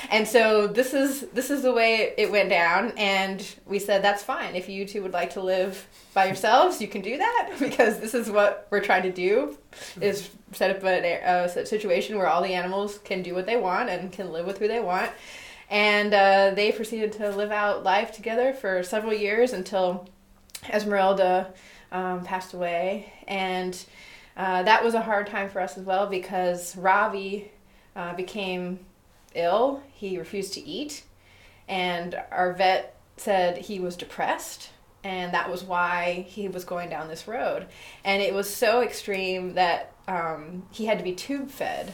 And so this is the way it went down, and we said, that's fine. If you two would like to live by yourselves, you can do that, because this is what we're trying to do, is set up a situation where all the animals can do what they want and can live with who they want. And they proceeded to live out life together for several years until Esmeralda passed away. And that was a hard time for us as well, because Robbie became ill. He refused to eat. And our vet said he was depressed. And that was why he was going down this road. And it was so extreme that he had to be tube fed.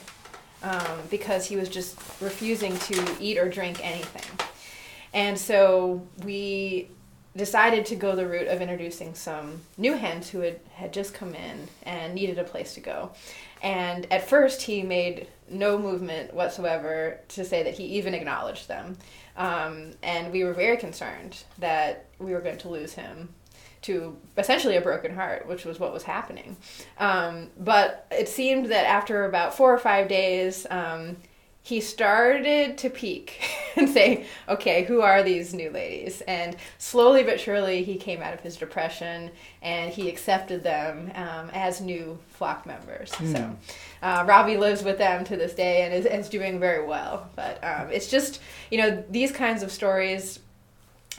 Because he was just refusing to eat or drink anything. And so we decided to go the route of introducing some new hens who had just come in and needed a place to go. And at first he made no movement whatsoever to say that he even acknowledged them. And we were very concerned that we were going to lose him to essentially a broken heart, which was what was happening. But it seemed that after about 4 or 5 days, he started to peak and say, okay, who are these new ladies? And slowly but surely he came out of his depression and he accepted them as new flock members. So Robbie lives with them to this day and is doing very well. But it's just, these kinds of stories.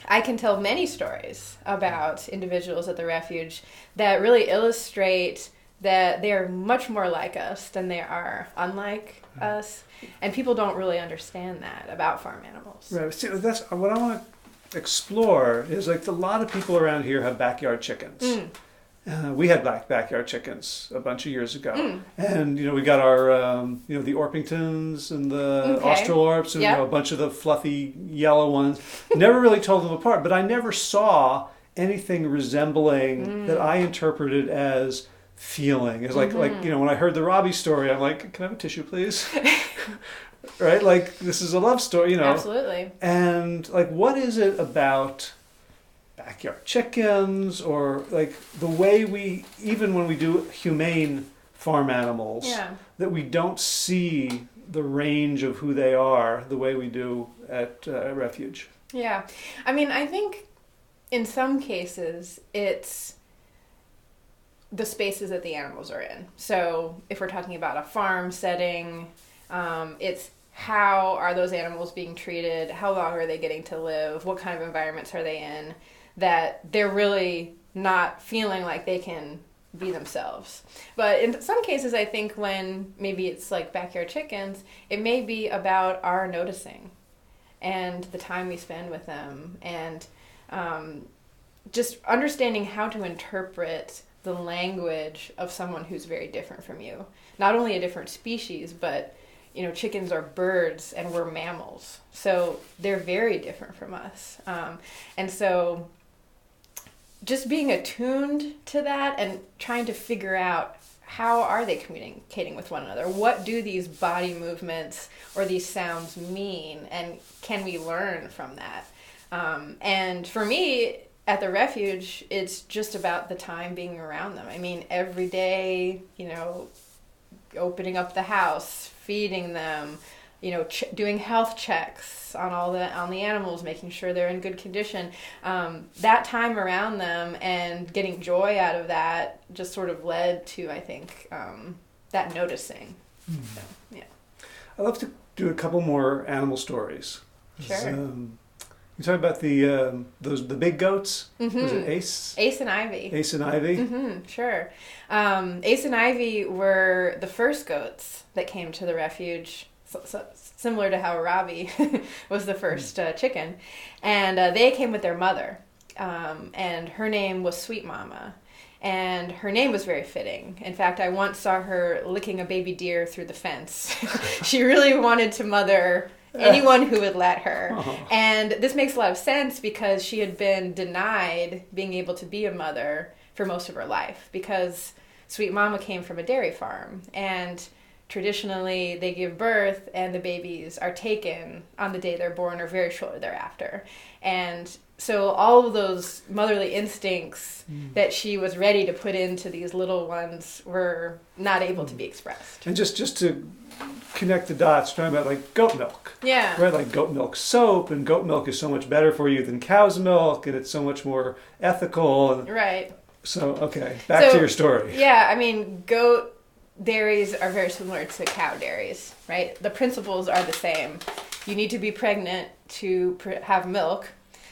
I can tell many stories about individuals at the refuge that really illustrate that they are much more like us than they are unlike us. And people don't really understand that about farm animals. Right. See, that's what I want to explore is like a lot of people around here have backyard chickens. We had backyard chickens a bunch of years ago. And, we got our, the Orpingtons and the Australorps and a bunch of the fluffy yellow ones. Never really told them apart, but I never saw anything resembling that I interpreted as feeling. It's like, when I heard the Robbie story, I'm like, can I have a tissue, please? Right? Like, this is a love story, Absolutely. And, like, what is it about backyard chickens or like the way even when we do humane farm animals, that we don't see the range of who they are the way we do at Refuge? Yeah. I mean, I think in some cases it's the spaces that the animals are in. So if we're talking about a farm setting, it's how are those animals being treated? How long are they getting to live? What kind of environments are they in? That they're really not feeling like they can be themselves. But in some cases, I think when maybe it's like backyard chickens, it may be about our noticing and the time we spend with them and just understanding how to interpret the language of someone who's very different from you. Not only a different species, but chickens are birds and we're mammals. So they're very different from us. And so just being attuned to that and trying to figure out how are they communicating with one another? What do these body movements or these sounds mean? And can we learn from that? And for me, at the Refuge, it's just about the time being around them. I mean, every day, opening up the house, feeding them, doing health checks on the animals, making sure they're in good condition. That time around them and getting joy out of that just sort of led to, I think, that noticing. Mm. So, yeah. I'd love to do a couple more animal stories. Sure. You talk about the big goats. Mm-hmm. Was it Ace? Ace and Ivy. Ace and Ivy. Mm-hmm, sure. Ace and Ivy were the first goats that came to the Refuge, so similar to how Robbie was the first chicken, and they came with their mother, and her name was Sweet Mama. And her name was very fitting. In fact, I once saw her licking a baby deer through the fence. She really wanted to mother anyone who would let her. Oh. And this makes a lot of sense because she had been denied being able to be a mother for most of her life because Sweet Mama came from a dairy farm. And traditionally, they give birth and the babies are taken on the day they're born or very shortly thereafter. And so all of those motherly instincts that she was ready to put into these little ones were not able to be expressed. And just to connect the dots, talking about like goat milk. Yeah. Right, like goat milk soap, and goat milk is so much better for you than cow's milk, and it's so much more ethical. And right. So, okay, back to your story. Yeah, I mean, goat dairies are very similar to cow dairies, right? The principles are the same. You need to be pregnant to have milk.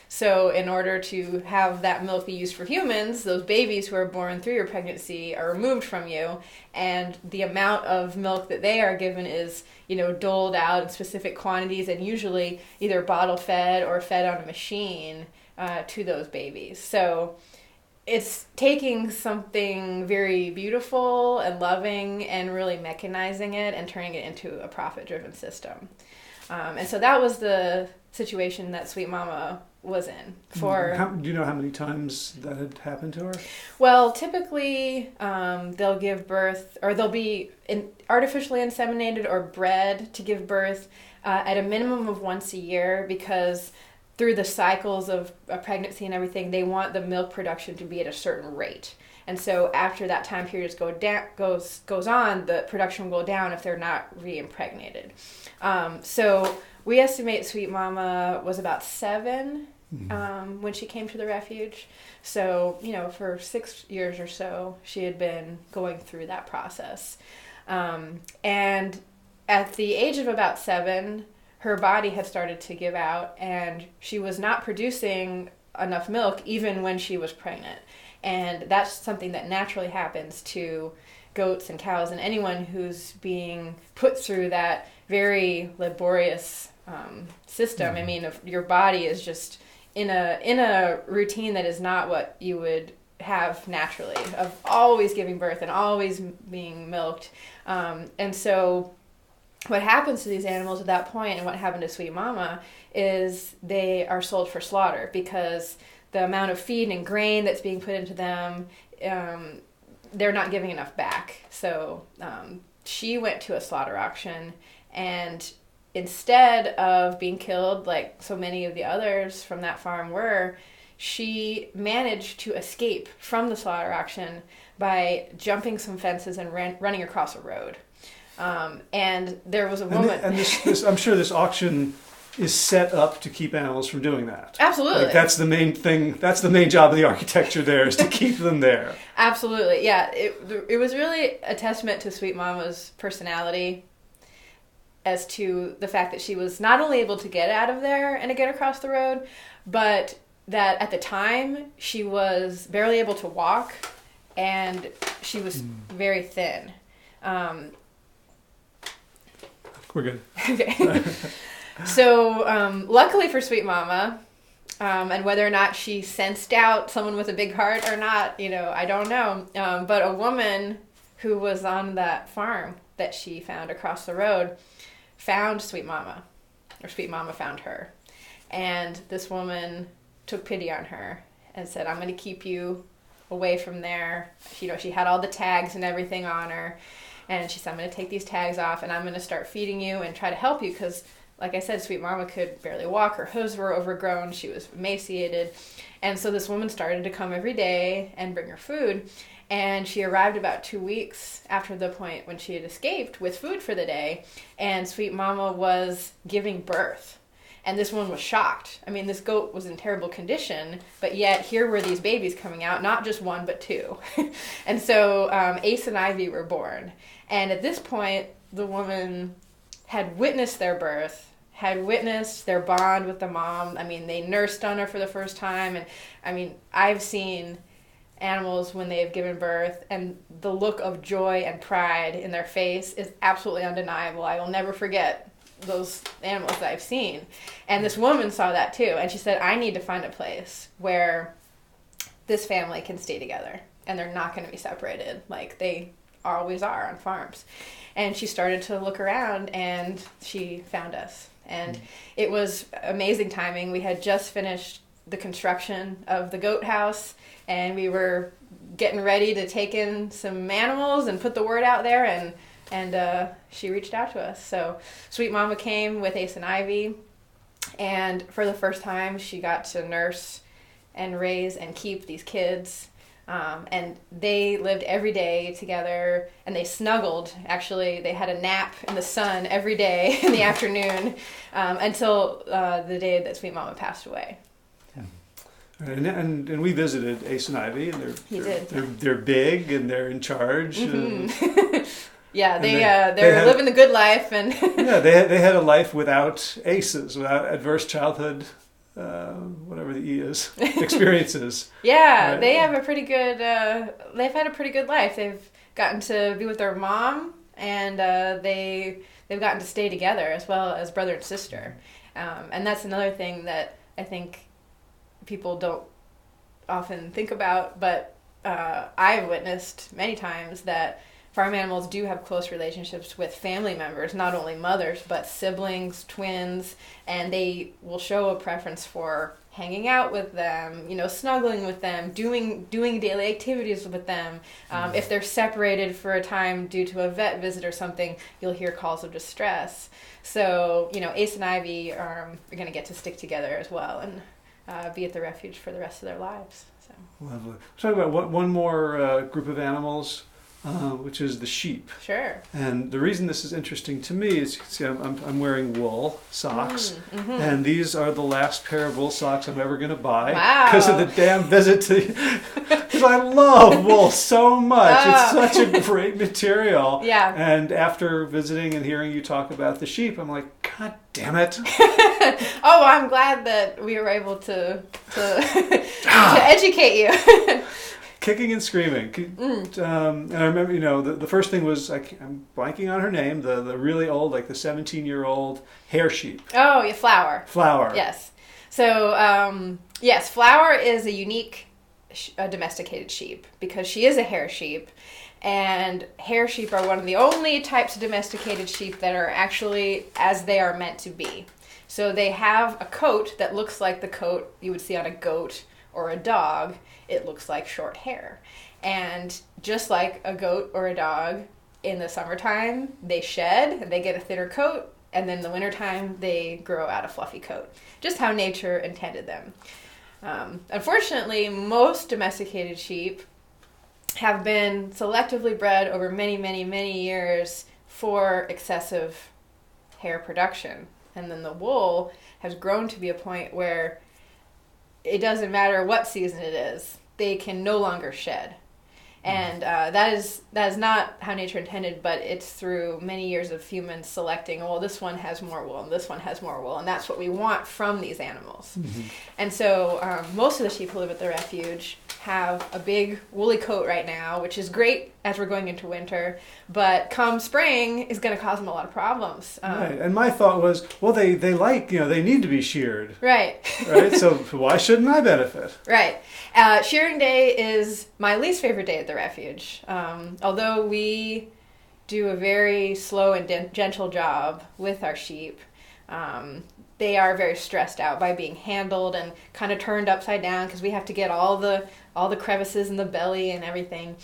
So in order to have that milk be used for humans, those babies who are born through your pregnancy are removed from you, and the amount of milk that they are given is, doled out in specific quantities and usually either bottle fed or fed on a machine to those babies. So it's taking something very beautiful and loving and really mechanizing it and turning it into a profit-driven system. And so that was the situation that Sweet Mama was in. Do you know how many times that had happened to her? Well, typically they'll give birth, or they'll be artificially inseminated or bred to give birth at a minimum of once a year because through the cycles of a pregnancy and everything, they want the milk production to be at a certain rate. And so after that time period goes on, the production will go down if they're not re-impregnated. So we estimate Sweet Mama was about 7 when she came to the Refuge. So, for 6 years or so, she had been going through that process. And at the age of about 7, her body had started to give out, and she was not producing enough milk even when she was pregnant. And that's something that naturally happens to goats and cows and anyone who's being put through that very laborious system. I mean, if your body is just in a routine that is not what you would have naturally, of always giving birth and always being milked. And so what happens to these animals at that point, and what happened to Sweet Mama, is they are sold for slaughter because the amount of feed and grain that's being put into them, they're not giving enough back. So she went to a slaughter auction, and instead of being killed like so many of the others from that farm were, she managed to escape from the slaughter auction by jumping some fences and running across a road. And there was a woman... And this, I'm sure this auction is set up to keep animals from doing that. Absolutely. Like that's the main thing. That's the main job of the architecture there, is to keep them there. Absolutely. Yeah. It was really a testament to Sweet Mama's personality as to the fact that she was not only able to get out of there and to get across the road, but that at the time she was barely able to walk and she was very thin. We're good. Okay. So luckily for Sweet Mama, And whether or not she sensed out someone with a big heart or not, I don't know. But a woman who was on that farm that she found across the road found Sweet Mama, or Sweet Mama found her. And this woman took pity on her and said, I'm going to keep you away from there. She had all the tags and everything on her. And she said, I'm going to take these tags off and I'm going to start feeding you and try to help you because, like I said, Sweet Mama could barely walk. Her hooves were overgrown. She was emaciated. And so this woman started to come every day and bring her food. And she arrived about 2 weeks after the point when she had escaped with food for the day. And Sweet Mama was giving birth. And this woman was shocked. I mean, this goat was in terrible condition, but yet here were these babies coming out, not just one, but two. And so Ace and Ivy were born. And at this point, the woman had witnessed their birth, had witnessed their bond with the mom. I mean, they nursed on her for the first time. And I mean, I've seen animals when they have given birth, and the look of joy and pride in their face is absolutely undeniable. I will never forget those animals that I've seen. And this woman saw that too. And she said, I need to find a place where this family can stay together and they're not going to be separated like they always are on farms. And she started to look around and she found us. And it was amazing timing. We had just finished the construction of the goat house and we were getting ready to take in some animals and put the word out there, and she reached out to us. So Sweet Mama came with Ace and Ivy, and for the first time she got to nurse and raise and keep these kids. And they lived every day together, and they snuggled. Actually, they had a nap in the sun every day in the afternoon until the day that Sweet Mama passed away. And we visited Ace and Ivy, and they're big and they're in charge. Mm-hmm. Yeah, they're living the good life, and yeah, they had a life without ACEs, without adverse childhood, whatever the E is, experiences. Yeah, right? They have a pretty good. They've had a pretty good life. They've gotten to be with their mom, and they've gotten to stay together as well as brother and sister, and that's another thing that I think people don't often think about, but I've witnessed many times that farm animals do have close relationships with family members, not only mothers, but siblings, twins, and they will show a preference for hanging out with them, snuggling with them, doing daily activities with them. If they're separated for a time due to a vet visit or something, you'll hear calls of distress. So, Ace and Ivy are going to get to stick together as well and be at the refuge for the rest of their lives. So. Lovely. Let's talk about one more group of animals, which is the sheep. Sure. And the reason this is interesting to me is, see, I'm wearing wool socks, and these are the last pair of wool socks I'm ever going to buy because of the damn visit to. Because I love wool so much. It's such a great material. Yeah. And after visiting and hearing you talk about the sheep, I'm like, God damn it. Oh, I'm glad that we were able to educate you. Kicking and screaming. And I remember, the first thing was, I'm blanking on her name, the really old, like the 17-year-old hair sheep. Oh, yeah, Flower. Flower. Yes. So, yes, Flower is a unique domesticated sheep because she is a hair sheep. And hair sheep are one of the only types of domesticated sheep that are actually as they are meant to be. So they have a coat that looks like the coat you would see on a goat or a dog. It looks like short hair. And just like a goat or a dog, in the summertime, they shed and they get a thinner coat. And then in the wintertime, they grow out a fluffy coat. Just how nature intended them. Unfortunately, most domesticated sheep have been selectively bred over many, many, many years for excessive hair production. And then the wool has grown to be a point where it doesn't matter what season it is, they can no longer shed. And that is not how nature intended, but it's through many years of humans selecting, well, this one has more wool and this one has more wool, and that's what we want from these animals. And so most of the sheep who live at the refuge have a big woolly coat right now, which is great as we're going into winter, but come spring is going to cause them a lot of problems. Right. And my thought was, well, they like, they need to be sheared. Right. Right. So why shouldn't I benefit? Right. Shearing day is my least favorite day at the refuge. Although we do a very slow and gentle job with our sheep, they are very stressed out by being handled and kind of turned upside down because we have to get all the crevices in the belly and everything.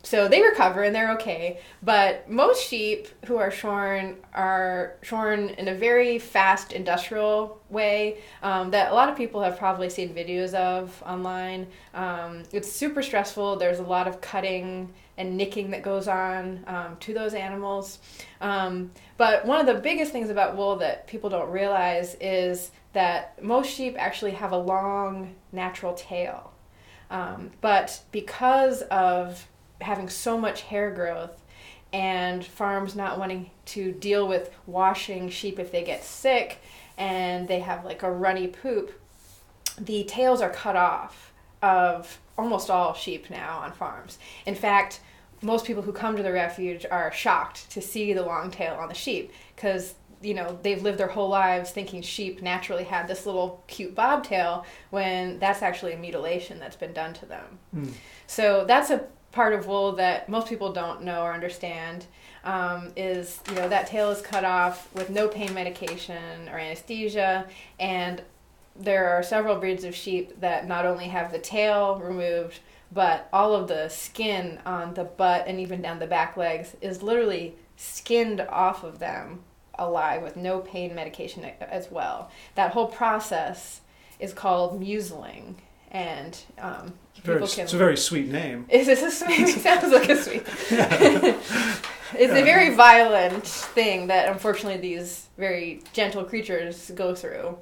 So they recover and they're okay. But most sheep who are shorn in a very fast industrial way that a lot of people have probably seen videos of online. It's super stressful. There's a lot of cutting and nicking that goes on to those animals. But one of the biggest things about wool that people don't realize is that most sheep actually have a long natural tail. But because of having so much hair growth and farms not wanting to deal with washing sheep if they get sick and they have like a runny poop, the tails are cut off of almost all sheep now on farms. In fact, most people who come to the refuge are shocked to see the long tail on the sheep because they've lived their whole lives thinking sheep naturally had this little cute bobtail when that's actually a mutilation that's been done to them. So that's a part of wool that most people don't know or understand, is that tail is cut off with no pain medication or anesthesia, and there are several breeds of sheep that not only have the tail removed, but all of the skin on the butt and even down the back legs is literally skinned off of them alive with no pain medication as well. That whole process is called museling, and it's a very sweet name. Is this a sweet? It sounds like a sweet. It's a very violent thing that unfortunately these very gentle creatures go through.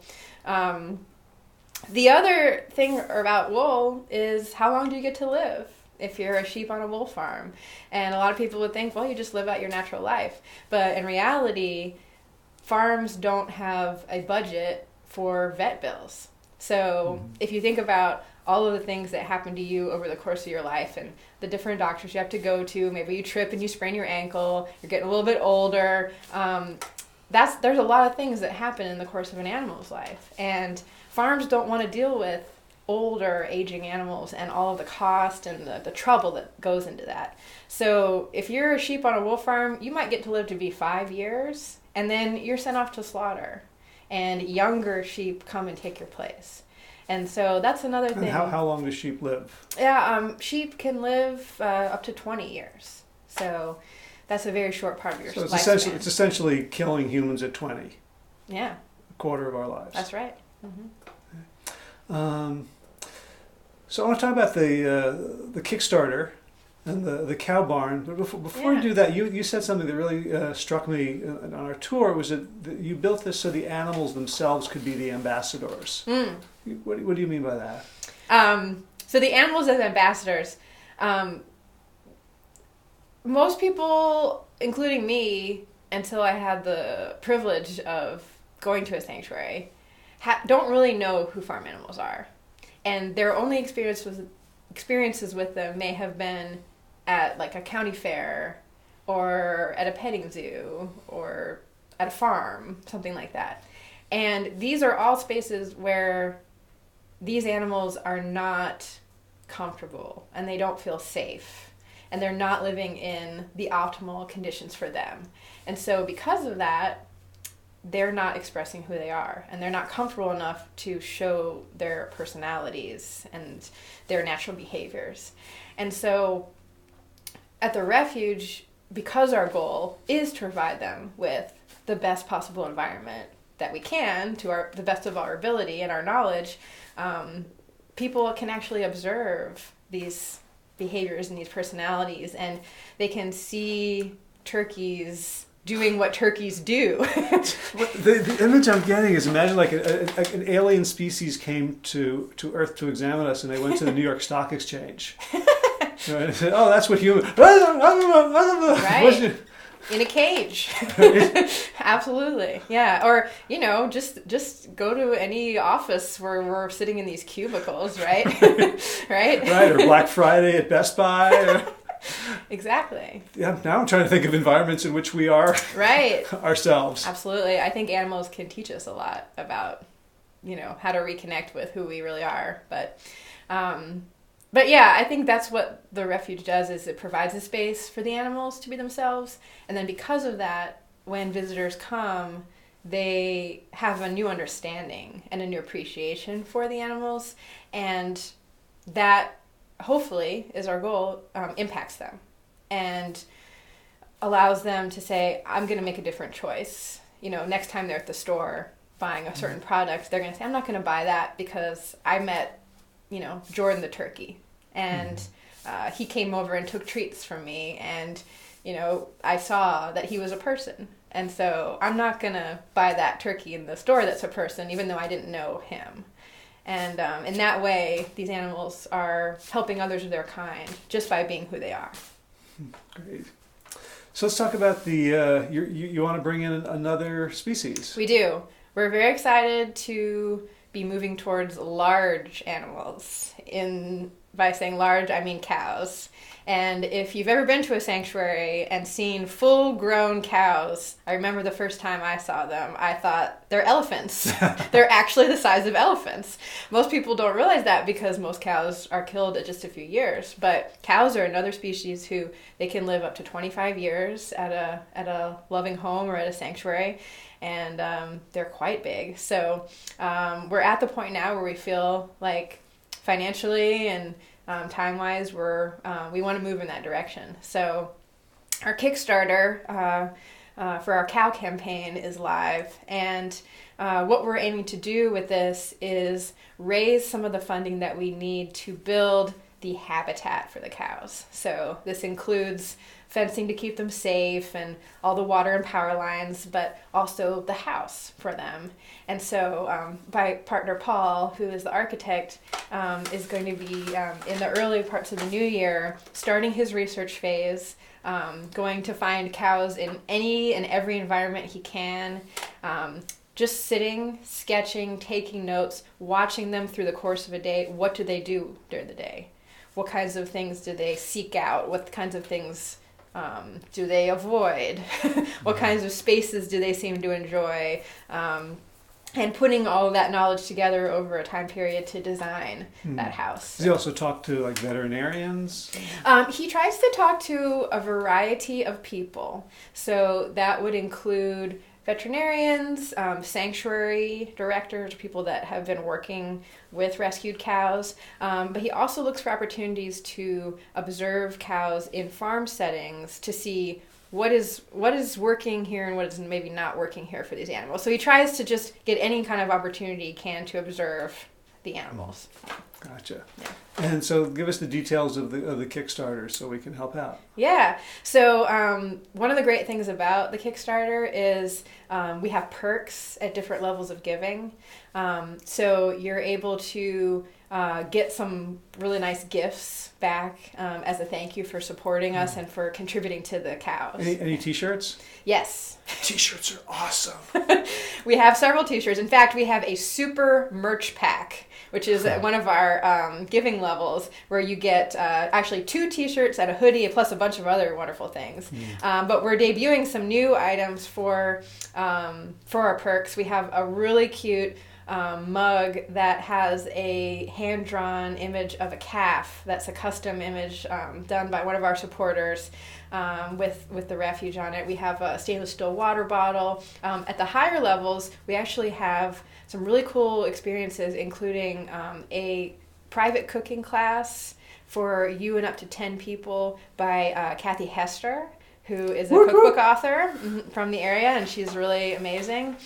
The other thing about wool is how long do you get to live if you're a sheep on a wool farm? And a lot of people would think, well, you just live out your natural life. But in reality, farms don't have a budget for vet bills. So if you think about all of the things that happen to you over the course of your life and the different doctors you have to go to, maybe you trip and you sprain your ankle, you're getting a little bit older, there's a lot of things that happen in the course of an animal's life. And farms don't want to deal with older, aging animals and all of the cost and the trouble that goes into that. So if you're a sheep on a wool farm, you might get to live to be 5 years, and then you're sent off to slaughter, and younger sheep come and take your place. And so that's another thing. And how long do sheep live? Yeah, sheep can live up to 20 years. So that's a very short part of your lifespan. It's essentially killing humans at 20. Yeah. A quarter of our lives. That's right. So I want to talk about the Kickstarter and the cow barn. But before we do that, you said something that really struck me on our tour. It was that you built this so the animals themselves could be the ambassadors. What do you mean by that? So the animals as ambassadors. Most people, including me, until I had the privilege of going to a sanctuary, don't really know who farm animals are. And their only experiences with them may have been at like a county fair or at a petting zoo or at a farm, something like that. And these are all spaces where these animals are not comfortable and they don't feel safe and they're not living in the optimal conditions for them. And so because of that, they're not expressing who they are and they're not comfortable enough to show their personalities and their natural behaviors. And so at the refuge, because our goal is to provide them with the best possible environment that we can to the best of our ability and our knowledge, people can actually observe these behaviors and these personalities, and they can see turkeys doing what turkeys do. The image I'm getting is, imagine like an alien species came to Earth to examine us, and they went to the New York Stock Exchange. Right? And said, "Oh, that's what human." Right. in a cage. Absolutely. Yeah. Or, just go to any office where we're sitting in these cubicles, right? Right? Right. Or Black Friday at Best Buy. Exactly. Yeah. Now I'm trying to think of environments in which we are right. ourselves. Absolutely. I think animals can teach us a lot about, how to reconnect with who we really are. But yeah, I think that's what the refuge does, is it provides a space for the animals to be themselves. And then because of that, when visitors come, they have a new understanding and a new appreciation for the animals. And that, hopefully, is our goal, impacts them and allows them to say, I'm going to make a different choice. Next time they're at the store buying a certain product, they're going to say, I'm not going to buy that because I met Jordan the turkey, and he came over and took treats from me, and I saw that he was a person, and so I'm not gonna buy that turkey in the store that's a person, even though I didn't know him. And in that way, these animals are helping others of their kind just by being who they are. Great. So let's talk about the you want to bring in another species. We do. We're very excited to be moving towards large animals. By saying large, I mean cows. And if you've ever been to a sanctuary and seen full-grown cows, I remember the first time I saw them, I thought, they're elephants. They're actually the size of elephants. Most people don't realize that because most cows are killed at just a few years. But cows are another species who they can live up to 25 years at a loving home or at a sanctuary. And they're quite big. So we're at the point now where we feel like financially and time-wise, we want to move in that direction. So our Kickstarter for our cow campaign is live, and what we're aiming to do with this is raise some of the funding that we need to build the habitat for the cows. So this includes fencing to keep them safe and all the water and power lines, but also the house for them. And so my partner Paul, who is the architect, is going to be in the early parts of the new year starting his research phase, going to find cows in any and every environment he can, just sitting, sketching, taking notes, watching them through the course of a day. What do they do during the day? What kinds of things do they seek out? What kinds of things do they avoid? What kinds of spaces do they seem to enjoy? And putting all of that knowledge together over a time period to design that house. Does he also talk to veterinarians? He tries to talk to a variety of people. So that would include veterinarians, sanctuary directors, people that have been working with rescued cows. But he also looks for opportunities to observe cows in farm settings to see what is working here and what is maybe not working here for these animals. So he tries to just get any kind of opportunity he can to observe the animals. Gotcha. Yeah. And so give us the details of the Kickstarter so we can help out. Yeah. So one of the great things about the Kickstarter is we have perks at different levels of giving. So you're able to get some really nice gifts back as a thank you for supporting us and for contributing to the cows. Any t-shirts? Yes. T-shirts are awesome. We have several t-shirts. In fact, we have a super merch pack, which is one of our giving levels, where you get actually 2 t-shirts and a hoodie plus a bunch of other wonderful things. But we're debuting some new items for our perks. We have a really cute mug that has a hand-drawn image of a calf. That's a custom image done by one of our supporters with the Refuge on it. We have a stainless steel water bottle. At the higher levels, we actually have some really cool experiences, including a private cooking class for you and up to 10 people by Kathy Hester, who is a cookbook author from the area, and she's really amazing.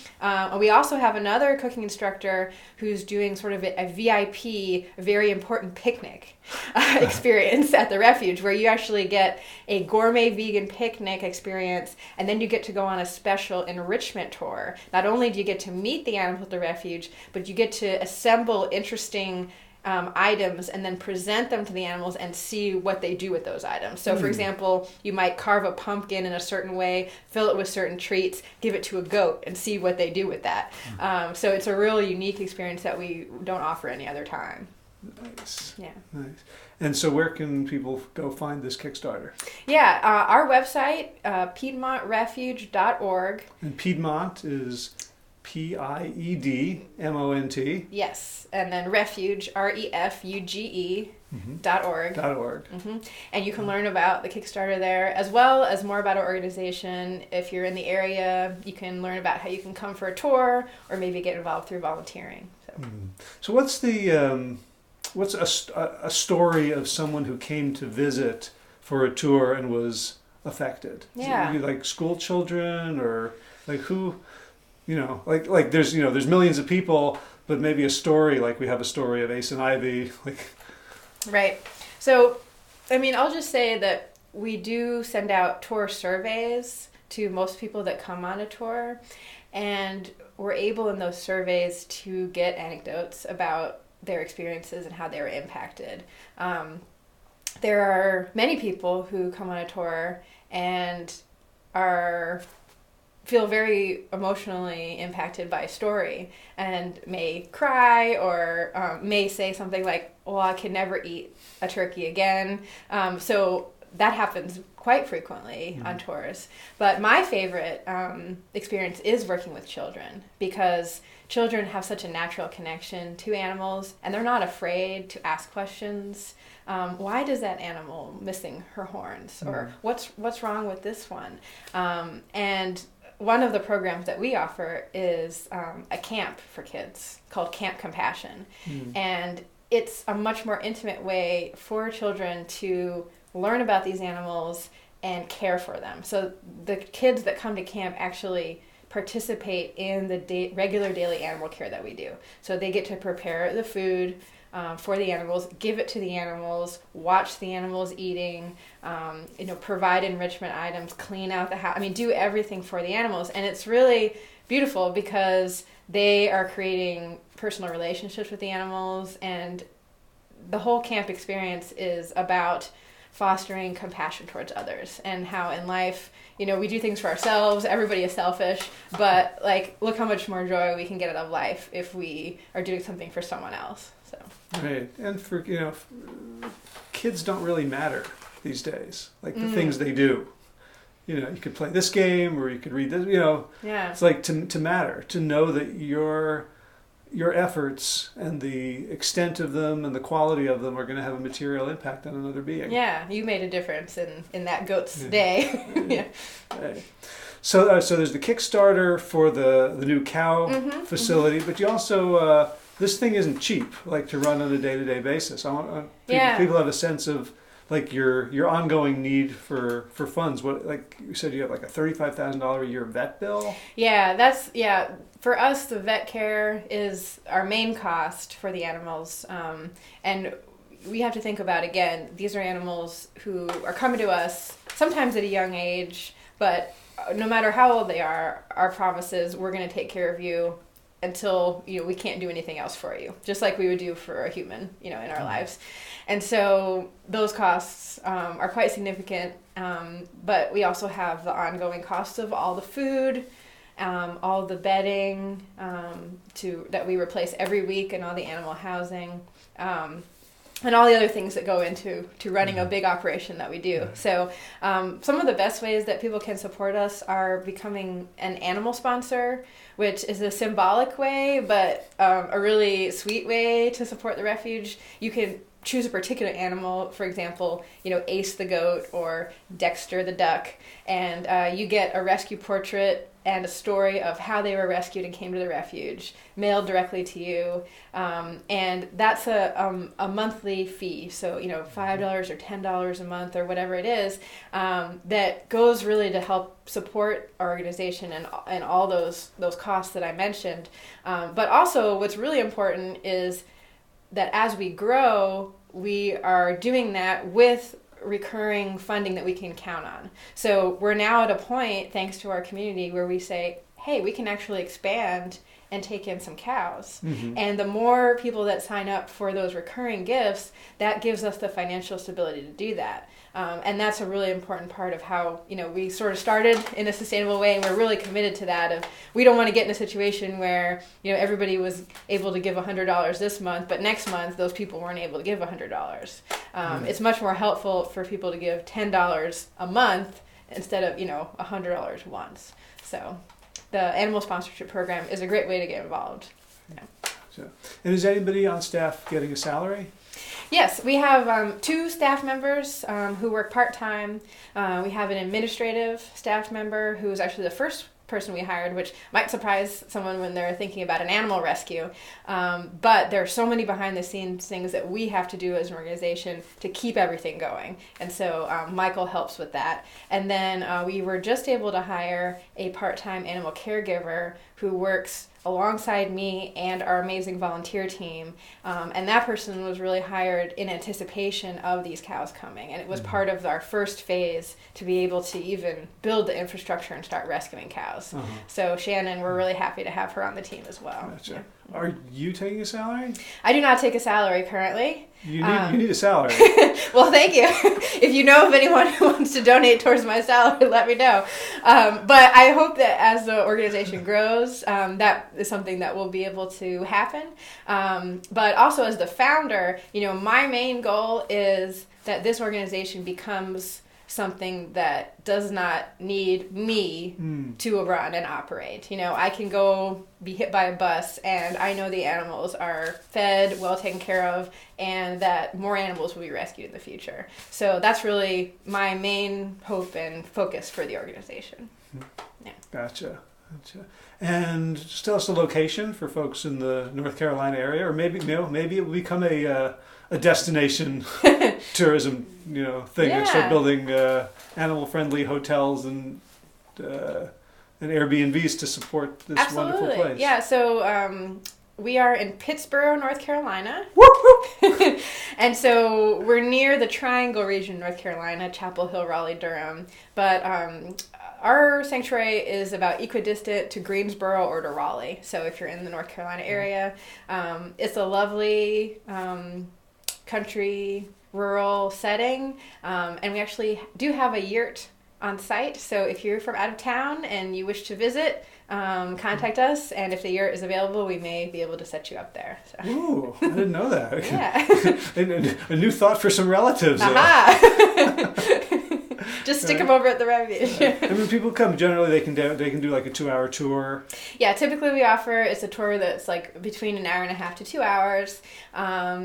We also have another cooking instructor who's doing sort of a VIP, very important picnic experience at the Refuge, where you actually get a gourmet vegan picnic experience, and then you get to go on a special enrichment tour. Not only do you get to meet the animals at the Refuge, but you get to assemble interesting items and then present them to the animals and see what they do with those items. So, for example, you might carve a pumpkin in a certain way, fill it with certain treats, give it to a goat, and see what they do with that. So it's a really unique experience that we don't offer any other time. Nice. Yeah. Nice. And so where can people go find this Kickstarter? Yeah, our website, PiedmontRefuge.org. And Piedmont is Piedmont. Yes, and then Refuge, REFUGE, .org. .org. And you can learn about the Kickstarter there, as well as more about our organization. If you're in the area, you can learn about how you can come for a tour or maybe get involved through volunteering. So what's the what's a story of someone who came to visit for a tour and was affected? Yeah. Like school children, or like who, like there's there's millions of people, but maybe a story, like we have a story of Ace and Ivy, like. Right. So, I mean, I'll just say that we do send out tour surveys to most people that come on a tour, and we're able in those surveys to get anecdotes about their experiences and how they were impacted. There are many people who come on a tour and feel very emotionally impacted by a story and may cry or may say something like, well, I can never eat a turkey again. So that happens quite frequently on tours. But my favorite experience is working with children, because children have such a natural connection to animals and they're not afraid to ask questions. Why does that animal missing her horns? Or what's wrong with this one? And one of the programs that we offer is a camp for kids called Camp Compassion. And it's a much more intimate way for children to learn about these animals and care for them. So the kids that come to camp actually participate in the regular daily animal care that we do. So they get to prepare the food for the animals, give it to the animals, watch the animals eating, provide enrichment items, clean out the house. I mean, do everything for the animals. And it's really beautiful because they are creating personal relationships with the animals, and the whole camp experience is about fostering compassion towards others, and how in life, we do things for ourselves. Everybody is selfish, but look how much more joy we can get out of life if we are doing something for someone else. So. Right, and for kids don't really matter these days. Like the things they do, you could play this game or you could read this. Yeah. It's like to matter, to know that your efforts and the extent of them and the quality of them are going to have a material impact on another being. Yeah, you made a difference in that goat's day. Yeah. Right. So there's the Kickstarter for the new cow facility, but you also this thing isn't cheap, to run on a day-to-day basis. I want people have a sense of your ongoing need for funds. What, you said, you have a $35,000 a year vet bill? Yeah, for us, the vet care is our main cost for the animals. And we have to think about, again, these are animals who are coming to us sometimes at a young age, but no matter how old they are, our promise is we're going to take care of you until we can't do anything else for you, just like we would do for a human, in our lives. And so those costs are quite significant, but we also have the ongoing costs of all the food, all the bedding that we replace every week, and all the animal housing, and all the other things that go into running a big operation that we do. So some of the best ways that people can support us are becoming an animal sponsor, which is a symbolic way, but a really sweet way to support the refuge. You can choose a particular animal, for example, Ace the goat or Dexter the duck, and you get a rescue portrait and a story of how they were rescued and came to the refuge, mailed directly to you. And that's a monthly fee. So, $5 or $10 a month or whatever it is, that goes really to help support our organization and all those costs that I mentioned. But also what's really important is that as we grow, we are doing that with recurring funding that we can count on. So we're now at a point, thanks to our community, where we say, hey, we can actually expand and take in some cows. And the more people that sign up for those recurring gifts, that gives us the financial stability to do that. And that's a really important part of how, we sort of started in a sustainable way, and we're really committed to that. Of we don't want to get in a situation where, everybody was able to give $100 this month, but next month those people weren't able to give $100. It's much more helpful for people to give $10 a month instead of, $100 once. So the animal sponsorship program is a great way to get involved. Yeah. So, and is anybody on staff getting a salary? Yes, we have 2 staff members who work part-time. We have an administrative staff member who is actually the first person we hired, which might surprise someone when they're thinking about an animal rescue. But there are so many behind-the-scenes things that we have to do as an organization to keep everything going. And so Michael helps with that. And then we were just able to hire a part-time animal caregiver who works alongside me and our amazing volunteer team. And that person was really hired in anticipation of these cows coming. And it was part of our first phase to be able to even build the infrastructure and start rescuing cows. So Shannon, we're really happy to have her on the team as well. Gotcha. Yeah. Are you taking a salary? I do not take a salary currently. You need a salary. Well, thank you. If you know of anyone who wants to donate towards my salary, let me know. But I hope that as the organization grows, that is something that will be able to happen. But also as the founder, my main goal is that this organization becomes something that does not need me to run and operate. I can go be hit by a bus and I know the animals are fed, well taken care of, and that more animals will be rescued in the future. So that's really my main hope and focus for the organization. Yeah. Gotcha. And just tell us the location for folks in the North Carolina area, or maybe it will become a destination tourism thing, and start building animal-friendly hotels and Airbnbs to support this Absolutely. Wonderful place. Yeah, so we are in Pittsboro, North Carolina. And so we're near the Triangle region, North Carolina, Chapel Hill, Raleigh, Durham. But our sanctuary is about equidistant to Greensboro or to Raleigh. So if you're in the North Carolina area, it's a lovely country, rural setting. And we actually do have a yurt on site. So if you're from out of town and you wish to visit, contact us. And if the yurt is available, we may be able to set you up there. So. Ooh, I didn't know that. Yeah. A new thought for some relatives. Just stick them over at the Refuge. And when people come, generally they can do like a 2-hour tour. Yeah, typically we offer, it's a tour that's like between 1.5 hours to 2 hours.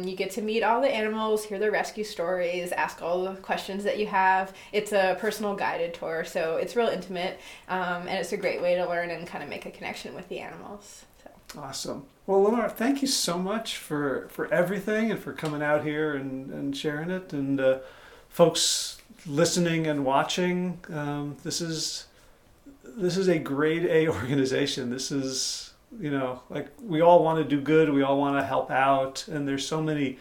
You get to meet all the animals, hear their rescue stories, ask all the questions that you have. It's a personal guided tour, so it's real intimate, and it's a great way to learn and kind of make a connection with the animals. So. Awesome. Well, Lenore, thank you so much for everything and for coming out here and sharing it. And folks listening and watching, this is a grade A organization. This is, like, we all want to do good, we all want to help out, and there's so many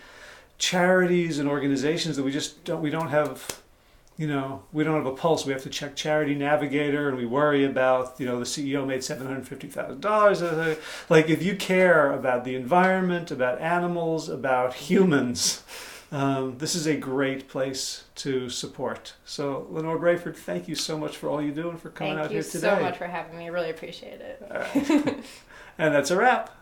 charities and organizations that we don't have a pulse. We have to check Charity Navigator, and we worry about, the CEO made $750,000. Like, if you care about the environment, about animals, about humans, this is a great place to support. So, Lenore Braford, thank you so much for all you do and for coming out here today. Thank you so much for having me. I really appreciate it. All right. And that's a wrap.